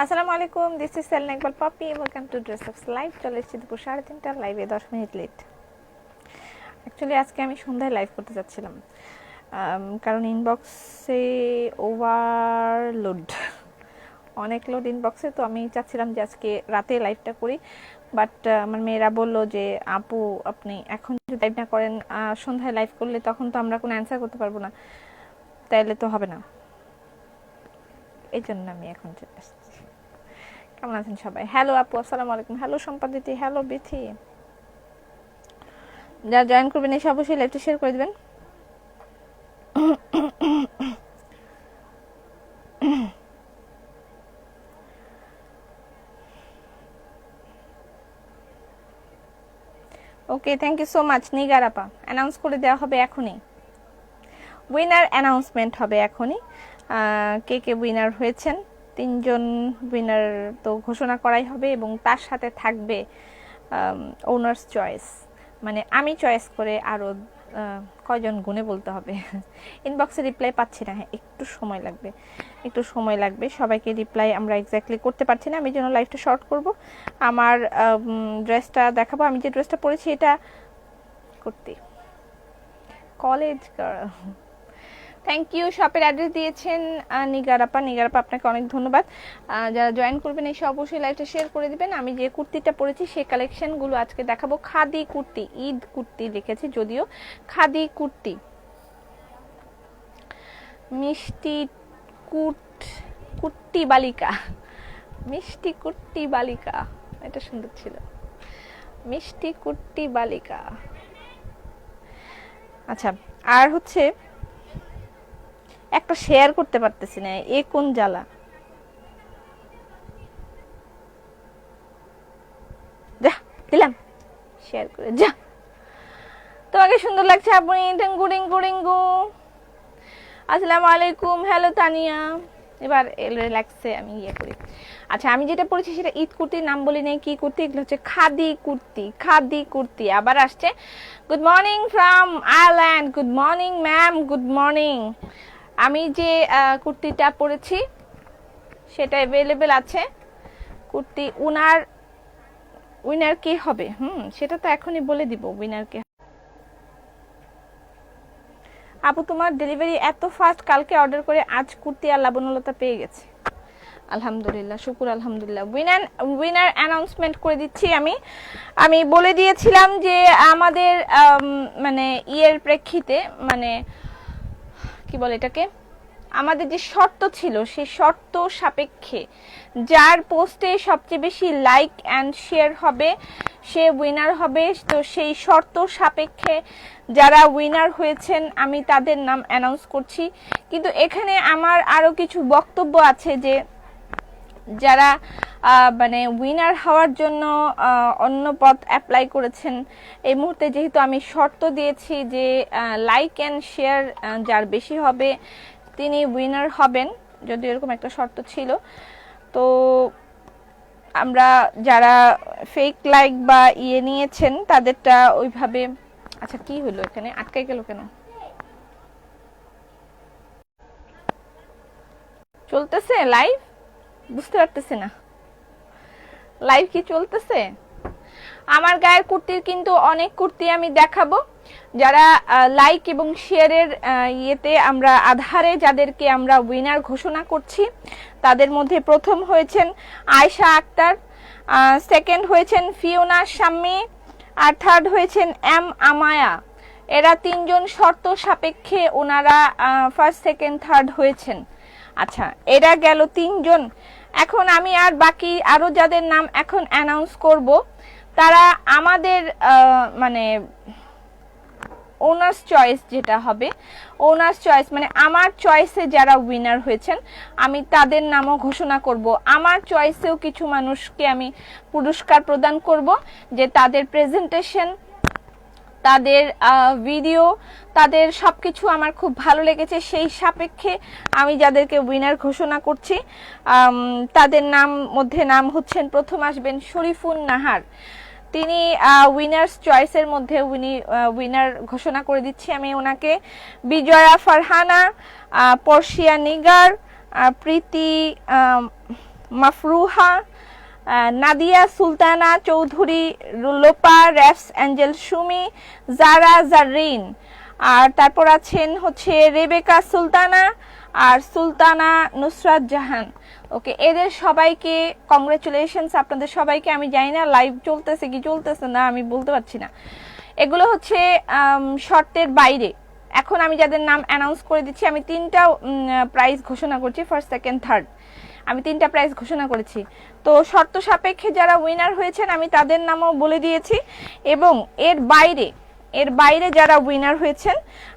আসসালামু আলাইকুম, this is Selina Iqbal Popy. Welcome to dress of live. চলে এসেছি দুপুর 3:30টার লাইভে, 10 মিনিট লেট। অ্যাকচুয়ালি আজকে আমি সন্ধ্যায় লাইভ করতে যাচ্ছিলাম, কারণ ইনবক্সে ওভারলোড, অনেক লোড ইনবক্সে। তো আমি চাচ্ছিলাম যে আজকে রাতে লাইভটা করি, বাট আমার মেয়েরা বললো যে আপু আপনি এখন যদি লাইভ না করেন, সন্ধ্যায় লাইভ করলে তখন তো আমরা কোনো অ্যান্সার করতে পারবো না, তাইলে তো হবে না। এই জন্য আমি এখন চলে আসছি। কেমন আছেন সবাই? হ্যালো আপু, আসসালামু আলাইকুম। Hello Sampaditi, hello Bithi. যারা জয়েন করবেন এসে অবশ্যই লাইভটা শেয়ার করে দেবেন। Okay, thank you so much Nigar আপা। অ্যানাউন্স করে দেওয়া হবে এখনই, উইনার অ্যানাউন্সমেন্ট হবে এখনই। কে কে উইনার হয়েছেন, 3জন উইনার তো ঘোষণা করাই হবে, এবং তার সাথে থাকবে ওনার্স চয়েস, মানে আমি চয়েস করে আরও কয়জন গুণে বলতে হবে। ইনবক্সে রিপ্লাই পাচ্ছি না, হ্যাঁ একটু সময় লাগবে, একটু সময় লাগবে। সবাইকে রিপ্লাই আমরা এক্স্যাক্টলি করতে পারছি না, আমি জন্য লাইভটা শর্ট করব। আমার ড্রেসটা দেখাবো, আমি যে ড্রেসটা পরেছি এটা করতে কলেজ গার্ল। থ্যাংক ইউ, শপের অ্যাড্রেস দিয়েছেন নিগারাপা। নিগারাপা আপনাকে অনেক ধন্যবাদ। যারা জয়েন করবেন এসে অবশ্যই লাইভটা শেয়ার করে দিবেন। আমি যে কুর্তিটা পরেছি সেই কালেকশনগুলো আজকে দেখাবো। খাদি কুর্তি, ঈদ কুর্তি লিখেছি যদিও, খাদি কুর্তি, মিষ্টি কুর্তি বালিকা, মিষ্টি কুর্তি বালিকা, এটা সুন্দর ছিল, মিষ্টি কুর্তি বালিকা। আচ্ছা, আর হচ্ছে একটা শেয়ার করতে পারতেছি না, এ কোন জ্বালা। যা দিলাম শেয়ার করে, যা। তোমাকে সুন্দর লাগছে আপনি, টেঙ্গু টেঙ্গু টেঙ্গু। আসসালামু আলাইকুম, হ্যালো তানিয়া। এবার লাগছে আমি ইয়ে করি। আচ্ছা, আমি যেটা পড়েছি সেটা ঈদ কুর্তির নাম বলি নাই, কি কুর্তি, এগুলো হচ্ছে খাদি কুর্তি। খাদি কুর্তি আবার আসছে। Good morning from Ireland, good morning ma'am, good morning. আমি যে কুর্তিটা পরেছি সেটা অ্যাভেলেবেল আছে। কুর্তি উইনার কে হবে, সেটা তো এখনই বলে দিব উইনার কে। আপু তোমার ডেলিভারি এত ফাস্ট, কালকে অর্ডার করে আজ কুর্তি আর লাবণ্যলতা পেয়ে গেছে। আলহামদুলিল্লাহ, শুকুর আলহামদুলিল্লাহ। উইনার অ্যানাউন্সমেন্ট করে দিচ্ছি। আমি বলে দিয়েছিলাম যে আমাদের মানে ইয়ের প্রেক্ষিতে, মানে কি বলে এটাকে, আমাদের যে শর্ত ছিল সেই শর্ত সাপেক্ষে যার পোস্টে সবচেয়ে বেশি লাইক অ্যান্ড শেয়ার হবে সে উইনার হবে। তো সেই শর্ত সাপেক্ষে যারা উইনার হয়েছেন আমি তাদের নাম অ্যানাউন্স করছি। কিন্তু এখানে আমার আরো কিছু বক্তব্য আছে যে যারা মানে উইনার হওয়ার জন্য অন্য পদ অ্যাপ্লাই করেছেন, এই মুহূর্তে যেহেতু আমি শর্ত দিয়েছি যে লাইক অ্যান্ড শেয়ার যার বেশি হবে তিনি উইনার হবেন, যদি এরকম একটা শর্ত ছিল। তো আমরা যারা ফেক লাইক বা ইয়ে নিয়েছেন তাদেরটা ওইভাবে। আচ্ছা, কি হলো এখানে, আটকাই গেল কেন? চলতেছে লাইভ, বুঝতে পারতেছি না লাইভ কি চলতেছে। আমার গায়ের কুর্তির কিন্তু অনেক কুর্তি আমি দেখাবো। যারা লাইক এবং শেয়ারের ইয়েতে আমরা আধারে যাদেরকে আমরা উইনার ঘোষণা করছি তাদের মধ্যে প্রথম হয়েছেন আয়েশা আক্তার, সেকেন্ড হয়েছেন ফিওনা শাম্মী, আর থার্ড হয়েছেন এম আমায়া। এরা 3জন শর্ত সাপেক্ষে ওনারা ফার্স্ট সেকেন্ড থার্ড হয়েছেন। আচ্ছা, এরা গেল 3জন। এখন আমি আর বাকি আরো যাদের নাম এখন অ্যানাউন্স করব তারা আমাদের মানে ওনার্স চয়েস যেটা হবে, ওনার্স চয়েস মানে আমার চয়েসে যারা উইনার হয়েছেন আমি তাদের নামও ঘোষণা করব। আমার চয়েসেও কিছু মানুষকে আমি পুরস্কার প্রদান করব, যে তাদের প্রেজেন্টেশন, তাদের ভিডিও, তাদের সবকিছু আমার খুব ভালো লেগেছে। সেই সাপেক্ষে আমি যাদেরকে উইনার ঘোষণা করছি তাদের মধ্যে নাম হচ্ছেন, প্রথম আসবেন শরীফুন নাহার। তিনি উইনার্স চয়েসের মধ্যে উইনার ঘোষণা করে দিচ্ছি আমি ওনাকে। বিজয়া ফারহানা, পর্ষিয়া নিগার, প্রীতি মাফরুহা, নাদিয়া সুলতানা চৌধুরী, লোপা, র্যাপস অ্যাঞ্জেল সুমি, জারা জারিন, আর তারপর আছেন হচ্ছে রেবেকা সুলতানা আর সুলতানা নুসরাত জাহান। ওকে, এদের সবাইকে কংগ্রেচুলেশনস আপনাদের সবাইকে। আমি জানি না লাইভ চলতেছে কি চলতেছে না, আমি বলতে পারছি না। এগুলো হচ্ছে শর্তের বাইরে। এখন আমি যাদের নাম অ্যানাউন্স করে দিচ্ছি, আমি 3টা প্রাইজ ঘোষণা করছি, ফার্স্ট সেকেন্ড থার্ড, আমি 3টা প্রাইজ ঘোষণা করেছি। তো শর্ত সাপেক্ষে যারা উইনার হয়েছেন আমি তাদের নামও বলে দিয়েছি, এবং এর বাইরে যারা উইনার হয়েছেন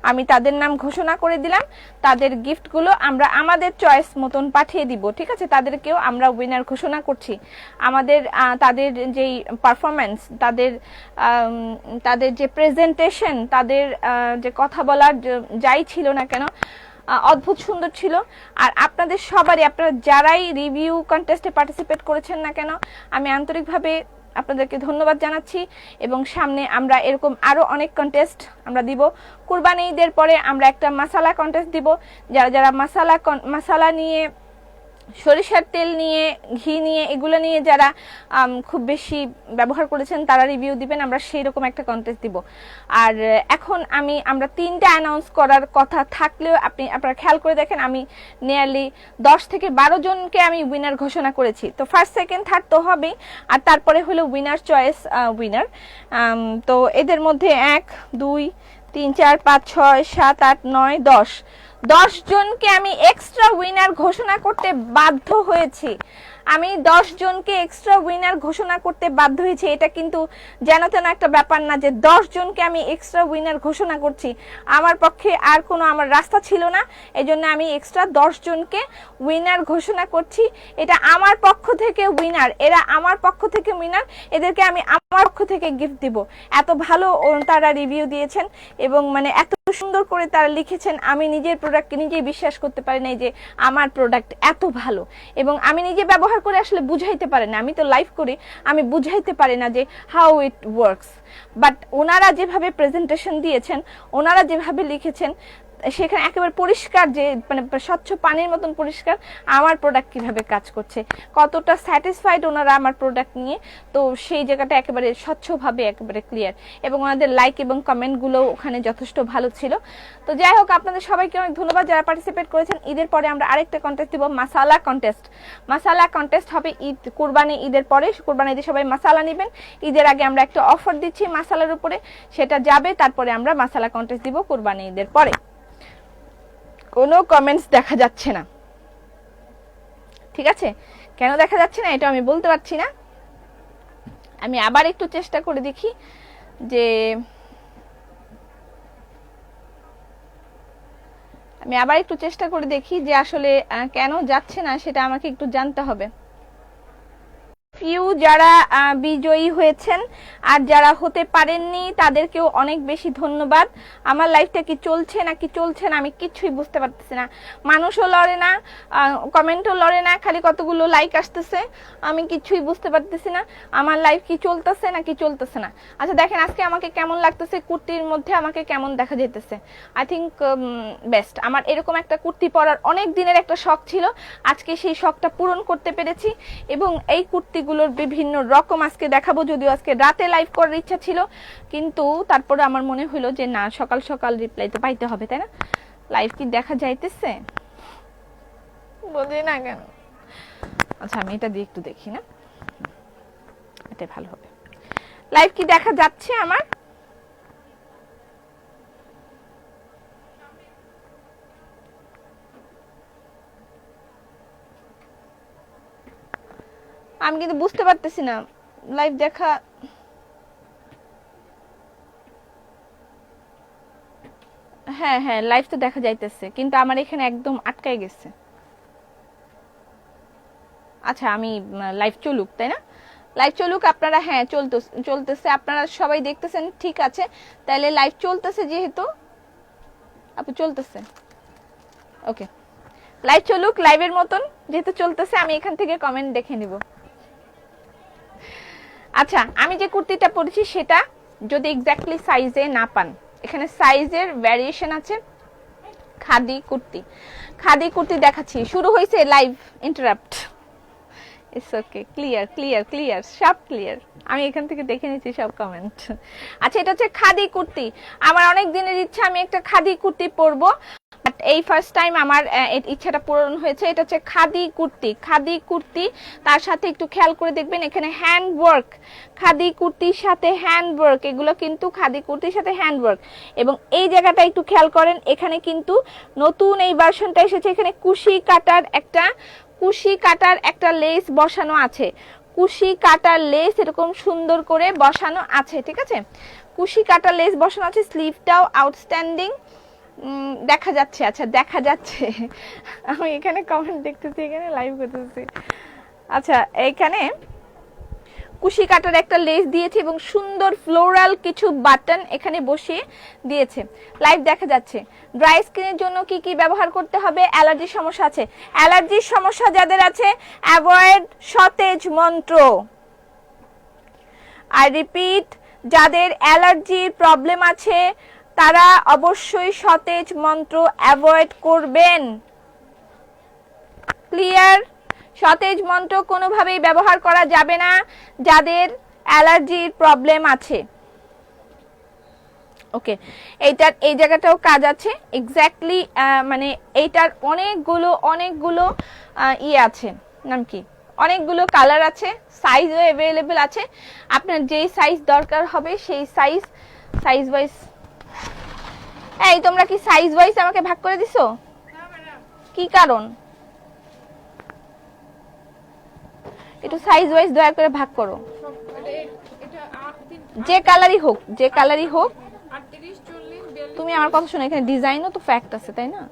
আমি তাদের নাম ঘোষণা করে দিলাম। তাদের গিফটগুলো আমরা আমাদের চয়েস মতন পাঠিয়ে দিব, ঠিক আছে? তাদেরকেও আমরা উইনার ঘোষণা করছি। আমাদের তাদের যেই পারফরমেন্স, তাদের যে প্রেজেন্টেশন, তাদের যে কথা বলার যাই ছিল না কেন, অদ্ভুত সুন্দর ছিল। আর আপনাদের সবারই, আপনারা যারাই রিভিউ কন্টেস্টে পার্টিসিপেট করেছেন না কেন, আমি আন্তরিকভাবে আপনাদেরকে ধন্যবাদ জানাচ্ছি। এবং সামনে আমরা এরকম আরো অনেক কন্টেস্ট আমরা দিব। কুরবানি ঈদের পরে আমরা একটা মাসালা কন্টেস্ট দিব। যারা যারা মাসালা নিয়ে, সরিষার তেল নিয়ে, ঘি নিয়ে, এগুলো নিয়ে যারা খুব বেশি ব্যবহার করেছেন তারা রিভিউ দিবেন, আমরা সেই রকম একটা কন্টেস্ট দিব। আর এখন আমরা 3টা অ্যানাউন্স করার কথা থাকলেও আপনারা খেয়াল করে দেখেন, আমি নিয়ারলি 10 থেকে 12 জনকে আমি উইনার ঘোষণা করেছি। তো ফার্স্ট সেকেন্ড থার্ড তো হবেই, আর তারপরে হলো উইনার চয়েস উইনার। তো এদের মধ্যে 1 2 3 4 5 6 7 8 9 10 জনকে আমি এক্সট্রা উইনার ঘোষণা করতে বাধ্য হয়েছি। আমি 10 জনকে এক্সট্রা উইনার ঘোষণা করতে বাধ্য হয়েছি। এটা কিন্তু যেন তেন একটা ব্যাপার না যে 10 জনকে আমি এক্সট্রা উইনার ঘোষণা করছি। আমার পক্ষে আর কোনো আমার রাস্তা ছিল না, এজন্য আমি এক্সট্রা 10 জনকে উইনার ঘোষণা করছি। এটা আমার পক্ষ থেকে উইনার, এরা আমার পক্ষ থেকে উইনার, এদেরকে আমি আমার পক্ষ থেকে গিফট দিব। এত ভালো তারা রিভিউ দিয়েছেন এবং মানে এত সুন্দর করে তারা লিখেছেন, আমি নিজের প্রোডাক্টকে নিজেই বিশ্বাস করতে পারি না যে আমার প্রোডাক্ট এত ভালো। এবং আমি নিজে ব্যবহার করে আসলে বুঝাইতে পারি না, আমি তো লাইভ করি, আমি বুঝাইতে পারি না যে হাউ ইট ওয়ার্কস। বাট ওনারা যেভাবে প্রেজেন্টেশন দিয়েছেন, ওনারা যেভাবে লিখেছেন, সেখানে একেবারে পরিষ্কার, যে মানে স্বচ্ছ পানির মতন পরিষ্কার আমার প্রোডাক্ট কিভাবে কাজ করছে, কতটা স্যাটিসফাইড ওনারা আমার প্রোডাক্ট নিয়ে। তো সেই জায়গাটা একেবারে স্বচ্ছভাবে একেবারে ক্লিয়ার, এবং ওনাদের লাইক এবং কমেন্টগুলো ওখানে যথেষ্ট ভালো ছিল। তো যাই হোক, আপনাদের সবাইকে অনেক ধন্যবাদ যারা পার্টিসিপেট করেছেন। ঈদের পরে আমরা আরেকটা কন্টেস্ট দিব, মাসালা কন্টেস্ট। মাসালা কন্টেস্ট হবে কুরবানি ঈদের পরে। কুরবানি ঈদে সবাই মাসালা নেবেন, ঈদের আগে আমরা একটা অফার দিচ্ছি মাসালার উপরে, সেটা যাবে, তারপরে আমরা মাসালা কন্টেস্ট দিব কুরবানি ঈদের পরে। কোনো কমেন্টস দেখা যাচ্ছে না, ঠিক আছে? কেন দেখা যাচ্ছে না এটা আমি বলতে পারছি না। আমি আবার একটু চেষ্টা করে দেখি যে আসলে কেন যাচ্ছে না, সেটা আমাকে একটু জানতে হবে। ফিউ যারা বিজয়ী হয়েছেন আর যারা হতে পারেননি তাদেরকেও অনেক বেশি ধন্যবাদ। আমার লাইফটা কি চলছে নাকি চলছে না আমি কিছুই বুঝতে পারতেছি না। মানুষও লড়ে না, কমেন্টও লড়ে না, খালি কতগুলো লাইক আসতেছে, আমি কিছুই বুঝতে পারতেছি না আমার লাইফ কি চলতেছে নাকি চলতেছে না। আচ্ছা দেখেন আজকে আমাকে কেমন লাগতেছে, কুর্তির মধ্যে আমাকে কেমন দেখা যেতেছে। I think best. আমার এরকম একটা কুর্তি পরার অনেক দিনের একটা শখ ছিল, আজকে সেই শখটা পূরণ করতে পেরেছি। এবং এই কুর্তিগুলোর বিভিন্ন রকম আজকে দেখাবো, যদিও আজকে রাতে লাইভ করার ইচ্ছা ছিল, কিন্তু তারপরে আমার মনে হলো যে না, সকাল সকাল রিপ্লাই তো পাইতে হবে, তাই না? লাইভ কি দেখা যাইতেছে বুঝি না কেন। আচ্ছা আমি এটা দিয়ে একটু দেখি না, এটাই ভালো হবে। লাইভ কি দেখা যাচ্ছে আমার? আমি কিন্তু বুঝতে পারতেছি না লাইভ দেখা। হ্যাঁ হ্যাঁ, লাইভ তো দেখা যাইতেছে, কিন্তু আমার এখানে একদম আটকায় গেছে। আচ্ছা আমি লাইভ চলুক, তাই না? লাইভ চলুক, আপনারা হ্যাঁ চলতেছে, আপনারা সবাই দেখতেছেন, ঠিক আছে। তাহলে লাইভ চলতেছে, যেহেতু আপু চলতেছে, ওকে লাইভ চলুক, লাইভের মতন যেহেতু চলতেছে, আমি এখান থেকে কমেন্ট দেখে নিব। আচ্ছা আমি যে কুর্তিটা পরেছি সেটা যদি এক্স্যাক্টলি সাইজে না পান, এখানে সাইজের ভ্যারিয়েশন আছে। খাদি কুর্তি দেখাচ্ছি। শুরু হয়েছে live interrupt, it's okay, clear clear clear, সব ক্লিয়ার। আমি এখান থেকে দেখে নিচ্ছি সব কমেন্ট। আচ্ছা, এটা হচ্ছে খাদি কুর্তি। আমার অনেক দিনের ইচ্ছা আমি একটা খাদি কুর্তি পরবো, বাট এই ফার্স্ট টাইম আমার ইচ্ছাটা পূরণ হয়েছে। এটা হচ্ছে খাদি কুর্তি, খাদি কুর্তি। তার সাথে একটু খেয়াল করে দেখবেন এখানে হ্যান্ড ওয়ার্ক, খাদি কুর্তির সাথে হ্যান্ড ওয়ার্ক, এগুলো কিন্তু খাদি কুর্তির সাথে হ্যান্ড ওয়ার্ক। এবং এই জায়গাটা একটু খেয়াল করেন, এখানে কিন্তু নতুন এই ভার্সনটা এসেছে, এখানে কুশি কাটার একটা লেস বসানো আছে, কুশি কাটার লেস এরকম সুন্দর করে বসানো আছে, ঠিক আছে, কুশি কাটার লেস বসানো আছে। স্লিভটাও আউটস্ট্যান্ডিং দেখা যাচ্ছে। আচ্ছা, দেখা যাচ্ছে, আমি এখানে কমেন্ট দেখতেছি, এখানে লাইভ করতেছি। আচ্ছা, এখানে কুশি কাটার একটা লেস দিয়েছে এবং সুন্দর ফ্লোরাল কিছু বাটন এখানে বসিয়ে দিয়েছে, লাইভ দেখা যাচ্ছে। ড্রাই স্কিনের জন্য কি কি ব্যবহার করতে হবে? অ্যালার্জির সমস্যা আছে, অ্যালার্জির সমস্যা যাদের আছে অ্যাভয়েড সতেজ মন্ত্র। আই রিপিট, যাদের অ্যালার্জির প্রবলেম আছে তারা অবশ্যই সতেজ মন্ত্র অ্যাভয়েড করবেন। ক্লিয়ার? সতেজ মন্ত্র কোনোভাবেই ব্যবহার করা যাবে না যাদের অ্যালার্জির প্রবলেম আছে। ওকে, এইটার এই জায়গাটাও কাজ আছে এক্স্যাক্টলি, মানে এইটার অনেকগুলো ইয়ে আছে, নাম কি, অনেকগুলো কালার আছে, সাইজও অ্যাভেলেবেল আছে। আপনার যেই সাইজ দরকার হবে সেই সাইজ ওয়াইজ। এই তোমরা কি সাইজ ওয়াইজ আমাকে ভাগ করে দিছো? কি কারণ? একটু সাইজ ওয়াইজ দয়া করে ভাগ করো, যে কালারই হোক, যে কালারই হোক। তুমি আমার কথা শোনো, এখানে ডিজাইনও তো ফ্যাক্ট আছে, তাই না?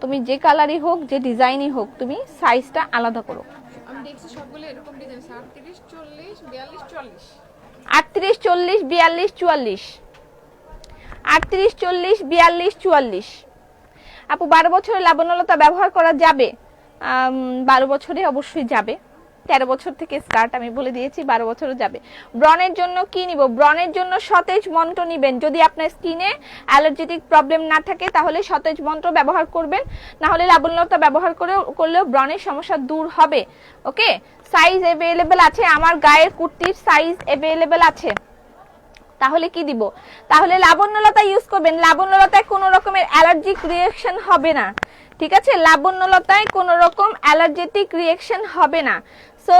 তুমি যে কালারই হোক, যে ডিজাইনই হোক, তুমি সাইজটা আলাদা করো। আমি দেখছি সবগুলো এরকম ডিজাইন, 38 40 42 40, 38 40 42 44, 38 40 42 44। আপু 12 বছরের লাবণ্যলতা ব্যবহার করা যাবে? 12 বছরে অবশ্যই যাবে, 13 বছর থেকে স্টার্ট, আমি বলে দিয়েছি 12 বছরও যাবে। ব্রণের জন্য কি নিব? ব্রণের জন্য সতেজ মন্ত্র নিবেন। যদি আপনার স্কিনে অ্যালার্জেটিক প্রবলেম না থাকে তাহলে সতেজ মন্ত্র ব্যবহার করবেন, না হলে লাবণ্যলতা ব্যবহার করলেও ব্রণের সমস্যা দূর হবে। ওকে, সাইজ অ্যাভেলেবেল আছে, আমার গায়ের কুর্তির সাইজ অ্যাভেলেবেল আছে। তাহলে কি দিব? তাহলে লাবণ্যলতা ইউজ করবেন। লাবণ্যলতায় কোনো রকমের অ্যালার্জিক রিঅ্যাকশন হবে না, ঠিক আছে? লাবণ্যলতায় কোনো রকম অ্যালার্জেটিক রিঅ্যাকশন হবে না। সো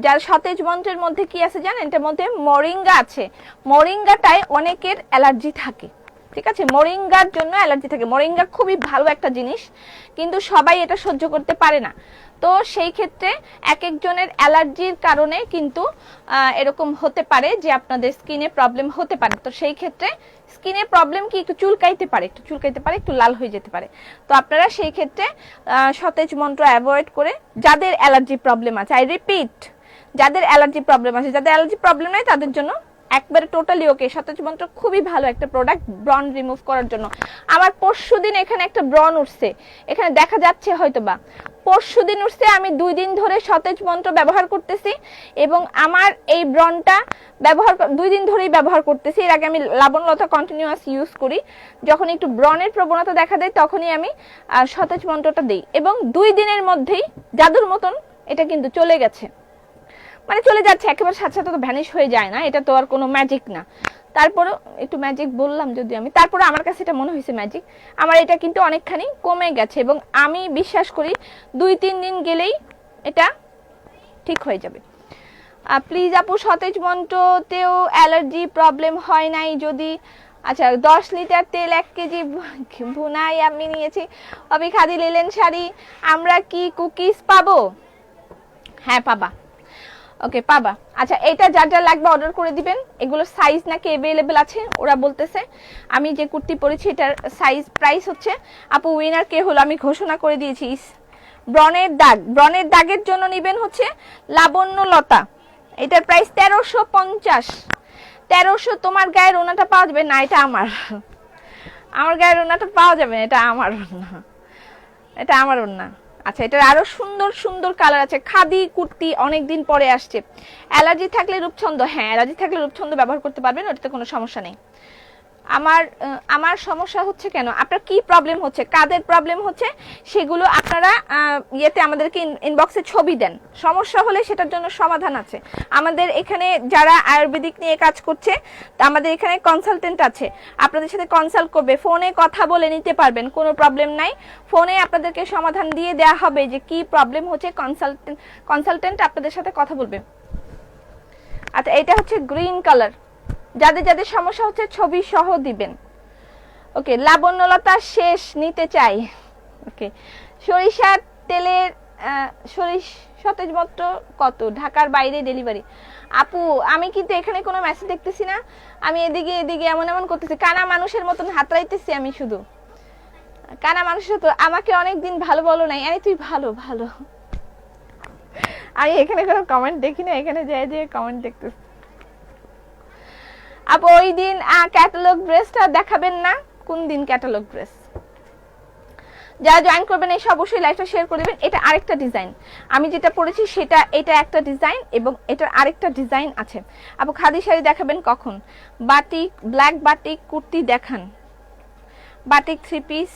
যার সতেজ মন্ত্রের মধ্যে কি আছে জানেন? এটার মধ্যে মরিঙ্গা আছে। মরিঙ্গাটায় অনেকের অ্যালার্জি থাকে, ঠিক আছে? মরিঙ্গার জন্য অ্যালার্জি থাকে। মরিঙ্গা খুবই ভালো একটা জিনিস, কিন্তু সবাই এটা সহ্য করতে পারে না। তো সেই ক্ষেত্রে এক একজনের অ্যালার্জির কারণে কিন্তু এরকম হতে পারে যে আপনাদের স্কিনে প্রবলেম হতে পারে। তো সেই ক্ষেত্রে স্কিনে প্রবলেম কি, একটু চুলকাইতে পারে, একটু লাল হয়ে যেতে পারে। তো আপনারা সেই ক্ষেত্রে সতেজ মন্ত্র অ্যাভয়েড করে, যাদের অ্যালার্জি প্রবলেম আছে, আই রিপিট, যাদের অ্যালার্জি প্রবলেম আছে, যাদের অ্যালার্জি প্রবলেম নেই তাদের জন্য একবারে টোটালি ওকে। সতেজ মন্ত্র খুবই ভালো একটা প্রোডাক্ট ব্রণ রিমুভ করার জন্য। আমার পরশুদিন এখানে একটা ব্রণ উঠছে, এখানে দেখা যাচ্ছে হয়তোবা, পরশুদিন উঠছে। আমি 2 দিন ধরে সতেজ মন্ত্র ব্যবহার করতেছি এবং আমার এই ব্রণটা 2 দিন ধরেই ব্যবহার করতেছি। এর আগে আমি লাবণ্যলতা কন্টিনিউয়াস ইউজ করি। যখন একটু ব্রণের প্রবণতা দেখা দেয় তখনই আমি সতেজ মন্ত্রটা দিই, এবং 2 দিনের মধ্যেই জাদুর মতন এটা কিন্তু চলে গেছে, মানে চলে যাচ্ছে একেবারে, সাথে সাথে তো ভ্যানিশ হয়ে যায় না, এটা তো আর কোনো ম্যাজিক না। তারপরে একটু ম্যাজিক বললাম যদি আমি, তারপরে আমার কাছে এটা মনে হয়েছে ম্যাজিক। আমার এটা কিন্তু অনেকখানি কমে গেছে এবং আমি বিশ্বাস করি 2-3 দিন গেলেই এটা ঠিক হয়ে যাবে। প্লিজ আপু, সতেজ মন্ত্রতেও অ্যালার্জি প্রবলেম হয় নাই যদি? আচ্ছা, 10 লিটার তেল 1 কেজি ভুনাই আমি নিয়েছি। অবি খাদি লিলেন শাড়ি, আমরা কি কুকিজ পাবো? হ্যাঁ পাবা, ওকে পাবা। আচ্ছা, এটা যার যা লাগবে অর্ডার করে দিবেন। এগুলো সাইজ নাকি অ্যাভেলেবেল আছে ওরা বলতেছে। আমি যে কুর্তি পরেছি এটার সাইজ, প্রাইস হচ্ছে, আপু উইনার কে হলো আমি ঘোষণা করে দিয়েছি। ব্রণের দাগের জন্য নেবেন হচ্ছে লাবণ্যলতা, এটার প্রাইস 1350। 1300। তোমার গায়ের ওনাটা পাওয়া যাবে না, এটা আমার গায়ের ওনাটা পাওয়া যাবে না, এটা আমার ওনা, এটা আমার ওনা। আচ্ছা, এটার আরো সুন্দর সুন্দর কালার আছে। খাদি কুর্তি অনেকদিন পরে আসছে। অ্যালার্জি থাকলে রূপছন্দ, হ্যাঁ অ্যালার্জি থাকলে রূপছন্দ ব্যবহার করতে পারবেন, ওটাতে কোনো সমস্যা নেই। আমার সমস্যা হচ্ছে কেন, আপনার কি প্রবলেম হচ্ছে, কাদের প্রবলেম হচ্ছে, সেগুলো আপনারা ইয়েতে আমাদেরকে ইনবক্সে ছবি দেন। সমস্যা হলে সেটার জন্য সমাধান আছে। আমাদের এখানে যারা আয়ুর্বেদিক নিয়ে কাজ করছে, আমাদের এখানে কনসালটেন্ট আছে, আপনাদের সাথে কনসাল্ট করবে, ফোনে কথা বলে নিতে পারবেন, কোনো প্রবলেম নাই। ফোনে আপনাদেরকে সমাধান দিয়ে দেওয়া হবে যে কি প্রবলেম হচ্ছে, কনসালটেন্ট আপনাদের সাথে কথা বলবে। আচ্ছা, এটা হচ্ছে গ্রিন কালার। যাদের যাদের সমস্যা হচ্ছে ছবি সহ দিবেন। ওকে, লাবণ্যলতা শেষ নিতে চাই। ওকে, সরিষার তেলের সতেজ মাত্র কত, ঢাকার বাইরে ডেলিভারি? আপু আমি কিন্তু এখানে কোনো মেসেজ দেখতেছি না, আমি এদিকে এদিকে এমন এমন করতেছি, কানা মানুষের মতন হাতড়াইতেছি আমি শুধু। কানা মানুষের তো আমাকে অনেকদিন ভালো বলো নাই, আরে তুই ভালো ভালো। আমি এখানে কোনো কমেন্ট দেখি না, এখানে যাই যে কমেন্ট দেখতেছি। আপু ওই দিন ক্যাটালগ ড্রেসটা দেখাবেন না? কোন দিন ক্যাটালগ ড্রেস? যারা জয়েন করবেন এসে অবশ্যই লাইভটা শেয়ার করে দেবেন। এটা আরেকটা ডিজাইন, আমি যেটা পরেছি সেটা, এটা একটা ডিজাইন এবং এটার আরেকটা ডিজাইন আছে। আপু খাদি শাড়ি দেখাবেন কখন? বাটিক, ব্ল্যাক বাটিক কুর্তি দেখান। বাটিক থ্রি পিস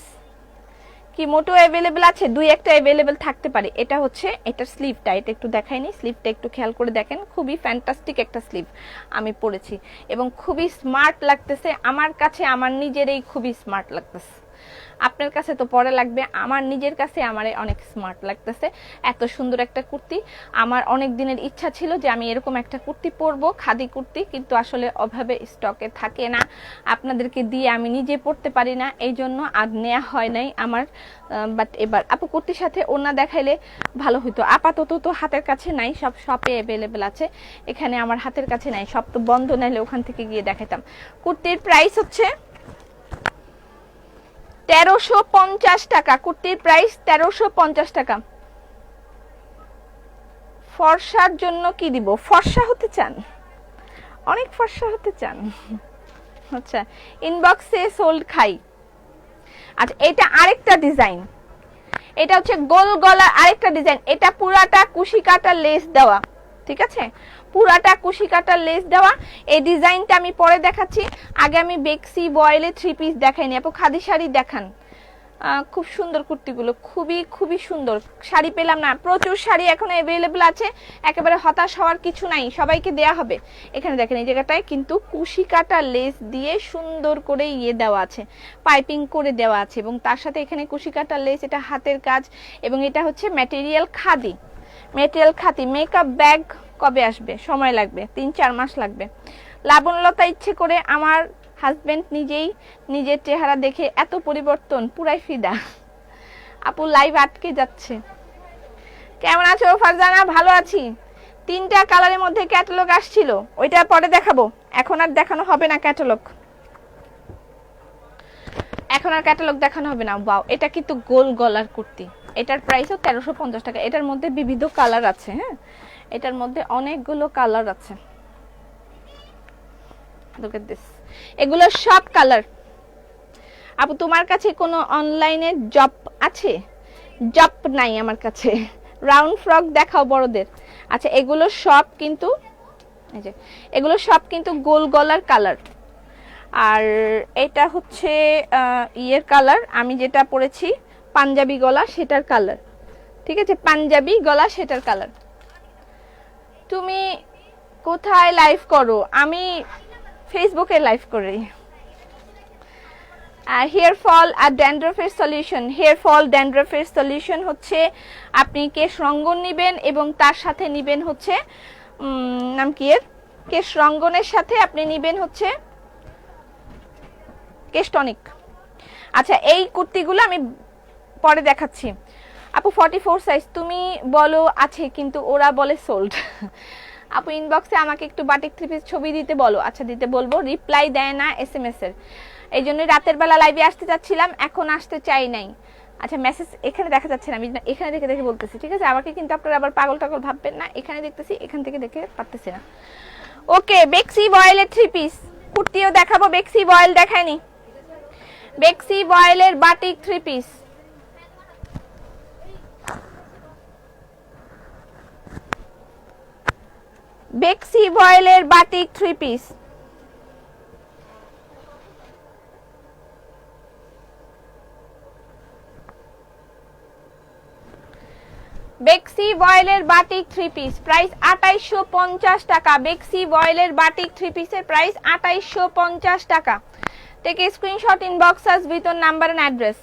কি মোটো অ্যাভেলেবেল আছে? দুই একটা অ্যাভেলেবেল থাকতে পারে। এটা হচ্ছে এটার স্লিভটা, এটা একটু দেখাইনি, স্লিভটা একটু খেয়াল করে দেখেন, খুবই ফ্যান্টাস্টিক একটা স্লিভ আমি পরেছি এবং খুবই স্মার্ট লাগতেছে আমার কাছে, আমার নিজেরই খুবই স্মার্ট লাগতেছে। আপনার কাছে তো পরে লাগবে, আমার নিজের কাছে আমারে অনেক স্মার্ট লাগতেছে। এত সুন্দর একটা কুর্তি, আমার অনেক দিনের ইচ্ছা ছিল যে আমি এরকম একটা কুর্তি পরবো, খাদি কুর্তি, কিন্তু আসলে অভাবে স্টকে থাকে না, আপনাদেরকে দিয়ে আমি নিজে পরতে পারি না, এই জন্য আর নেওয়া হয় নাই আমার। বাট এবার আপু কুর্তির সাথে ওড়না দেখাইলে ভালো হতো। আপাতত তো হাতের কাছে নাই, সব শপে অ্যাভেলেবেল আছে, এখানে আমার হাতের কাছে নাই, সব তো বন্ধ, নাইলে ওখান থেকে গিয়ে দেখাতাম। কুর্তির প্রাইস হচ্ছে 1350 টাকা, কুর্তির প্রাইস 1350 টাকা। ফর্সার জন্য কি দিব? ফর্সা হতে চান? অনেক ফর্সা হতে চান? আচ্ছা, ইনবক্সে সোল্ড খাই। আচ্ছা, এটা আরেকটা ডিজাইন, এটা হচ্ছে গোল গলার আরেকটা ডিজাইন। এটা পুরাটা কুশি কাটা লেস দেওয়া, ঠিক আছে, পুরাটা কুশি কাটা লেস দেওয়া। এই ডিজাইনটা আমি পরে দেখাচ্ছি, আগে আমি বেক্সি বয়েলে থ্রি পিস দেখাইনি। আপু খাদি শাড়ি দেখান। খুব সুন্দর কুর্তিগুলো, খুবই খুবই সুন্দর। শাড়ি পেলাম না, প্রচুর শাড়ি এখন অ্যাভেলেবল আছে, একেবারে হতাশ হওয়ার কিছু নাই, সবাইকে দেয়া হবে। এখানে দেখেন এই জায়গাটায় কিন্তু কুশি কাটা লেস দিয়ে সুন্দর করে ইয়ে দেওয়া আছে, পাইপিং করে দেওয়া আছে, এবং তার সাথে এখানে কুশি কাটা লেস, এটা হাতের কাজ, এবং এটা হচ্ছে material khadi, material khadi. Makeup bag কবে আসবে? সময় লাগবে, 3-4 মাস লাগবে। লাবণ্যলতা ইচ্ছে করে, আমার হাজবেন্ড নিজেই নিজের চেহারা দেখে এত পরিবর্তন, পুরাই ফিদা। আপু লাইভ আটকে যাচ্ছে। কেমন আছো ফারজানা? ভালো আছি। 3টা কালারের মধ্যে ক্যাটালগ আসছিল, ওইটা পরে দেখাবো, এখন আর দেখানো হবে না ক্যাটালগ, এখন আর ক্যাটালগ দেখানো হবে না। ওয়াও, এটা কিন্তু গোল গলার কুর্তি, এটার প্রাইসও 1350 টাকা। এটার মধ্যে বিবিধ কালার আছে, হ্যাঁ, এটার মধ্যে অনেকগুলো কালার আছে। Look at this, এগুলো সব কালার। আপু তোমার কাছে কোনো অনলাইনে জব আছে? জব নাই আমার কাছে। রাউন্ড ফ্রক দেখাও বড়দের। আচ্ছা, এগুলো সব কিন্তু, এই যে এগুলো সব কিন্তু গোল গলার কালার, আর এটা হচ্ছে ইয়ের কালার, আমি যেটা পরেছি পাঞ্জাবি গলা সেটার কালার, ঠিক আছে, পাঞ্জাবি গলা সেটার কালার। তুমি কোথায় লাইভ করো? আমি ফেসবুকে লাইভ করি। হেয়ার ফল আর ড্যান্ড্রফের সলিউশন, হেয়ার ফল ড্যান্ড্রফের সলিউশন হচ্ছে আপনি কেশ রঙ্গন নেবেন এবং তার সাথে নেবেন হচ্ছে নাম কি এর, কেশ রঙ্গনের সাথে আপনি নেবেন হচ্ছে কেশ টনিক। আচ্ছা, এই কুর্তিগুলো আমি পরে দেখাচ্ছি। আপু 44 সাইজ তুমি বলো আছে, কিন্তু ওরা বলে সোল্ড। আপু ইনবক্সে আমাকে একটু বাটিক থ্রি পিস ছবি দিতে বলো। আচ্ছা, দিতে বলবো, রিপ্লাই দেয় না SMS এর, এই জন্য রাতের বেলা লাইভে আসতে চাচ্ছিলাম, এখন আসতে চাই নাই। আচ্ছা, মেসেজ এখানে দেখা যাচ্ছে না, আমি এখানে দেখে দেখে বলতেছি, ঠিক আছে, আমাকে কিন্তু আপনারা আবার পাগল টাগল ভাববেন না, এখানে দেখতেছি, এখান থেকে দেখে পারতেছি না। ওকে, বেক্সি বয়েলের থ্রি পিস কুর্তিও দেখাবো, বেক্সি বয়েল দেখায়নি, বেক্সি বয়েলের বাটিক থ্রি পিস। বেক্সি বয়েলের বাটিক থ্রি পিস, বেক্সি বয়েলের বাটিক 3 পিস প্রাইস 2850 টাকা। বেক্সি বয়েলের বাটিক 3 পিসের প্রাইস 2850 টাকা। Take a screenshot, inbox us with your number and address.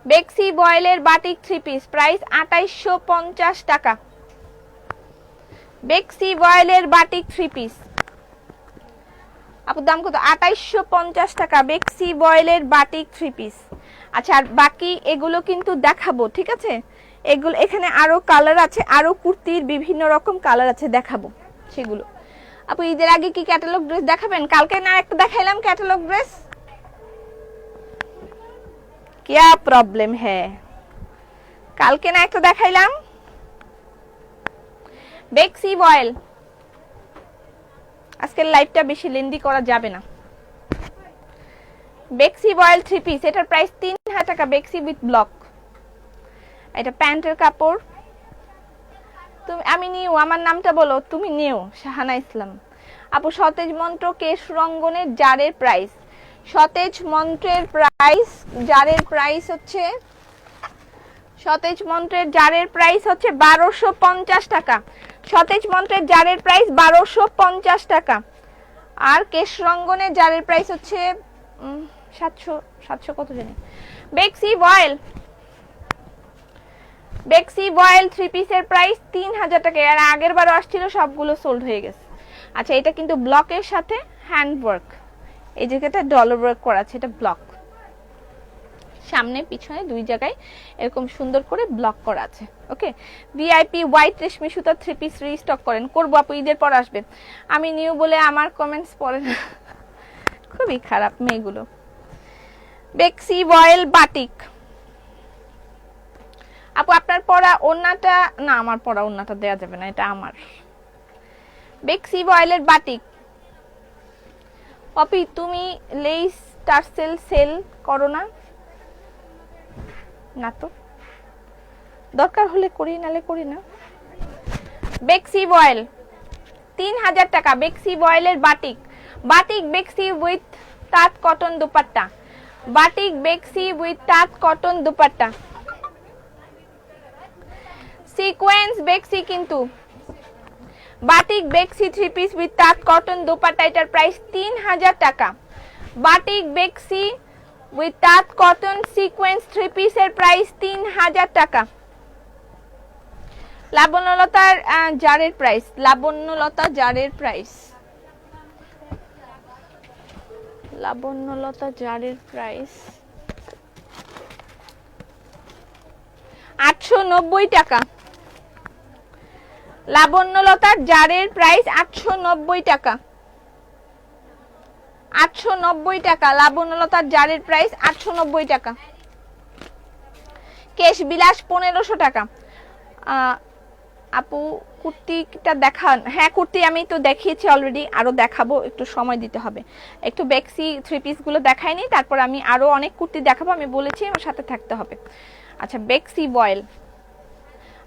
বেক্সি বয়েলের বাটিক 3 পিস প্রাইস 2850 টাকা। বেক্সি বয়েলের বাটিক 3 পিস আপুর দাম কত? 2850 টাকা বেক্সি বয়েলের বাটিক 3 পিস। আচ্ছা, আর বাকি এগুলো কিন্তু দেখাবো, ঠিক আছে? এগুলো এখানে আরো কালার আছে, আরো কুর্তির বিভিন্ন রকম কালার আছে, দেখাবো সেগুলো। আপু ঈদের আগে কি ক্যাটালগ ড্রেস দেখাবেন? কালকে না একটা দেখাইলাম ক্যাটালগ ড্রেস। क्या प्रॉब्लम है? কালকে না একটা দেখাইলাম বেক্সি বয়েল। আজকের লাইভটা বেশি লেন্দি করা যাবে না। বেক্সি বয়েল 3 পিস, এটার প্রাইস 3000 টাকা বেক্সি উইথ ব্লক। এটা প্যান্টের কাপড়। তুমি, আমি নিউ, আমার নামটা বলো। তুমি নিউ শাহানা ইসলাম। আপু সতেজ মন্ত্র কেশ রঙ্গনের জারের প্রাইস, সতেজ মন্ত্রের প্রাইস, জারের প্রাইস হচ্ছে, সতেজ মন্ত্রের জারের প্রাইস হচ্ছে 1250 টাকা। সতেজ মন্ত্রের জারের প্রাইস 1250 টাকা। আর কেশ রঙ্গনের জারের প্রাইস হচ্ছে 700 কত জানি। বেক্সি বয়েল, বেক্সি বয়েল 3 পিসের প্রাইস 3000 টাকা। আর আগের বারও আসছিল, সবগুলো সোল্ড হয়ে গেছে। আচ্ছা, এটা কিন্তু ব্লকের সাথে হ্যান্ড ওয়ার্ক, এই জায়গাটা ডলার ওয়ার্ক করা আছে, এটা ব্লক, সামনে পিছনে দুই জায়গায় এরকম সুন্দর করে ব্লক করা আছে। ওকে, ভিআইপি হোয়াইট রেশমি সুতা 3 পিস রিস্টক করেন। করবো আপু, ঈদের পর আসবে। আমি নিউ বলে আমার কমেন্টস পড়ে না, খুবই খারাপ মেয়েগুলো। বেক্সি বয়েল বাটিক। আপু আপনার পরা ওন্নাটা, না আমার পরা ওন্নাটা দেয়া যাবে না, এটা আমার। বেক্সি বয়েলের বাটিক। পপি তুমি লেস টার্সেল সেল করো না? না তো, দরকার হলে করি, নালে করি না। বেক্সি বয়েল 3000 টাকা বেক্সি বয়েলের বাটিক। বাটিক বেক্সি উইথ তাঁত কটন দুপাট্টা। বাটিক বেক্সি উইথ তাঁত কটন দুপাট্টা। সিকোয়েন্স বেক্সি কিন্তু বাটিক বেক্সি 3 পিস উইথ তাঁত কটন দুপাট্টা, এটার প্রাইস 3000 টাকা। বাটিক বেক্সি উইথ তাঁত কটন সিকোয়েন্স 3 পিসের প্রাইস 3000 টাকা। লাবণ্যলতার জারের প্রাইস, লাবণ্যলতা জারের প্রাইস, লাবণ্যলতা জারের প্রাইস 890 টাকা। লাবণ্যলতার জারের প্রাইস 890 টাকা। 890 টাকা লাবণ্যলতার জারের প্রাইস 890 টাকা। কেশ বিলাস 1500 টাকা। আপু কুর্তিটা দেখান। হ্যাঁ, কুর্তি আমি তো দেখিয়েছি অলরেডি, আরো দেখাবো, একটু সময় দিতে হবে। একটু বেক্সি 3 পিস গুলো দেখাইনি, তারপর আমি আরো অনেক কুর্তি দেখাবো, আমি বলেছি আমার সাথে থাকতে হবে। আচ্ছা, বেক্সি বয়েল।